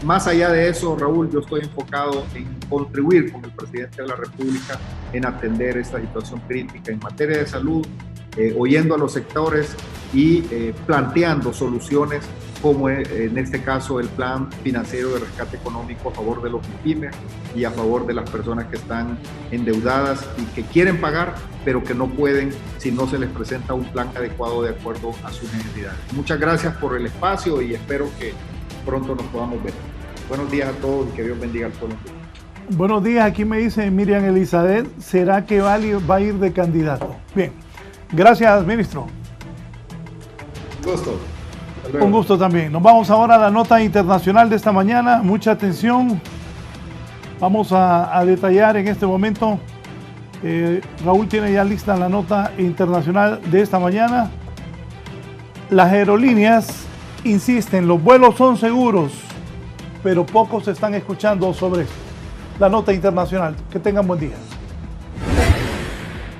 más allá de eso, Raúl, yo estoy enfocado en contribuir con el presidente de la República en atender esta situación crítica en materia de salud, oyendo a los sectores y planteando soluciones como en este caso el plan financiero de rescate económico a favor de los pymes y a favor de las personas que están endeudadas y que quieren pagar, pero que no pueden si no se les presenta un plan adecuado de acuerdo a sus necesidades. Muchas gracias por el espacio y espero que pronto nos podamos ver. Buenos días a todos y que Dios bendiga al pueblo. Buenos días, aquí me dice Miriam Elizabeth, ¿será que va a ir de candidato? Bien, gracias, ministro. Gusto. Un gusto también. Nos vamos ahora a la nota internacional de esta mañana. Mucha atención. Vamos a detallar en este momento. Raúl tiene ya lista la nota internacional de esta mañana. Las aerolíneas insisten, los vuelos son seguros, pero pocos están escuchando sobre esto. La nota internacional. Que tengan buen día.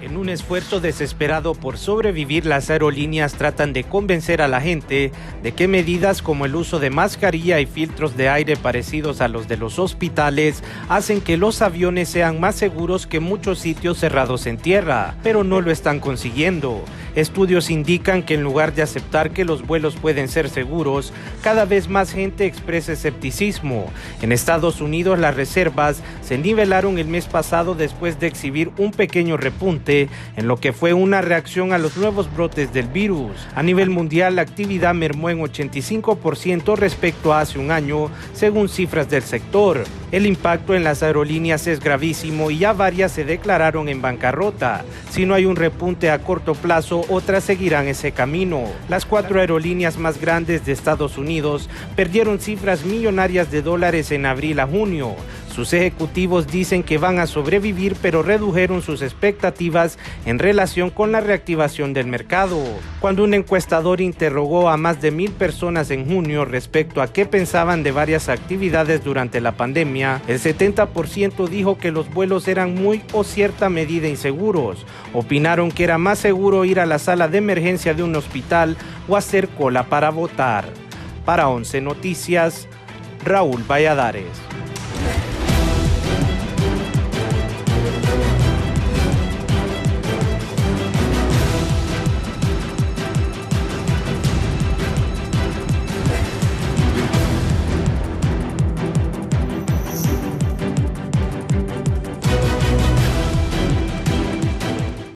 En un esfuerzo desesperado por sobrevivir, las aerolíneas tratan de convencer a la gente de que medidas como el uso de mascarilla y filtros de aire parecidos a los de los hospitales hacen que los aviones sean más seguros que muchos sitios cerrados en tierra, pero no lo están consiguiendo. Estudios indican que en lugar de aceptar que los vuelos pueden ser seguros, cada vez más gente expresa escepticismo. En Estados Unidos, las reservas se nivelaron el mes pasado después de exhibir un pequeño repunte en lo que fue una reacción a los nuevos brotes del virus. A nivel mundial, la actividad mermó en 85% respecto a hace un año, según cifras del sector. El impacto en las aerolíneas es gravísimo y ya varias se declararon en bancarrota. Si no hay un repunte a corto plazo, otras seguirán ese camino. Las 4 aerolíneas más grandes de Estados Unidos perdieron cifras millonarias de dólares en abril a junio. Sus ejecutivos dicen que van a sobrevivir, pero redujeron sus expectativas en relación con la reactivación del mercado. Cuando un encuestador interrogó a más de 1,000 personas en junio respecto a qué pensaban de varias actividades durante la pandemia, el 70% dijo que los vuelos eran muy o cierta medida inseguros. Opinaron que era más seguro ir a la sala de emergencia de un hospital o hacer cola para votar. Para 11 Noticias, Raúl Valladares.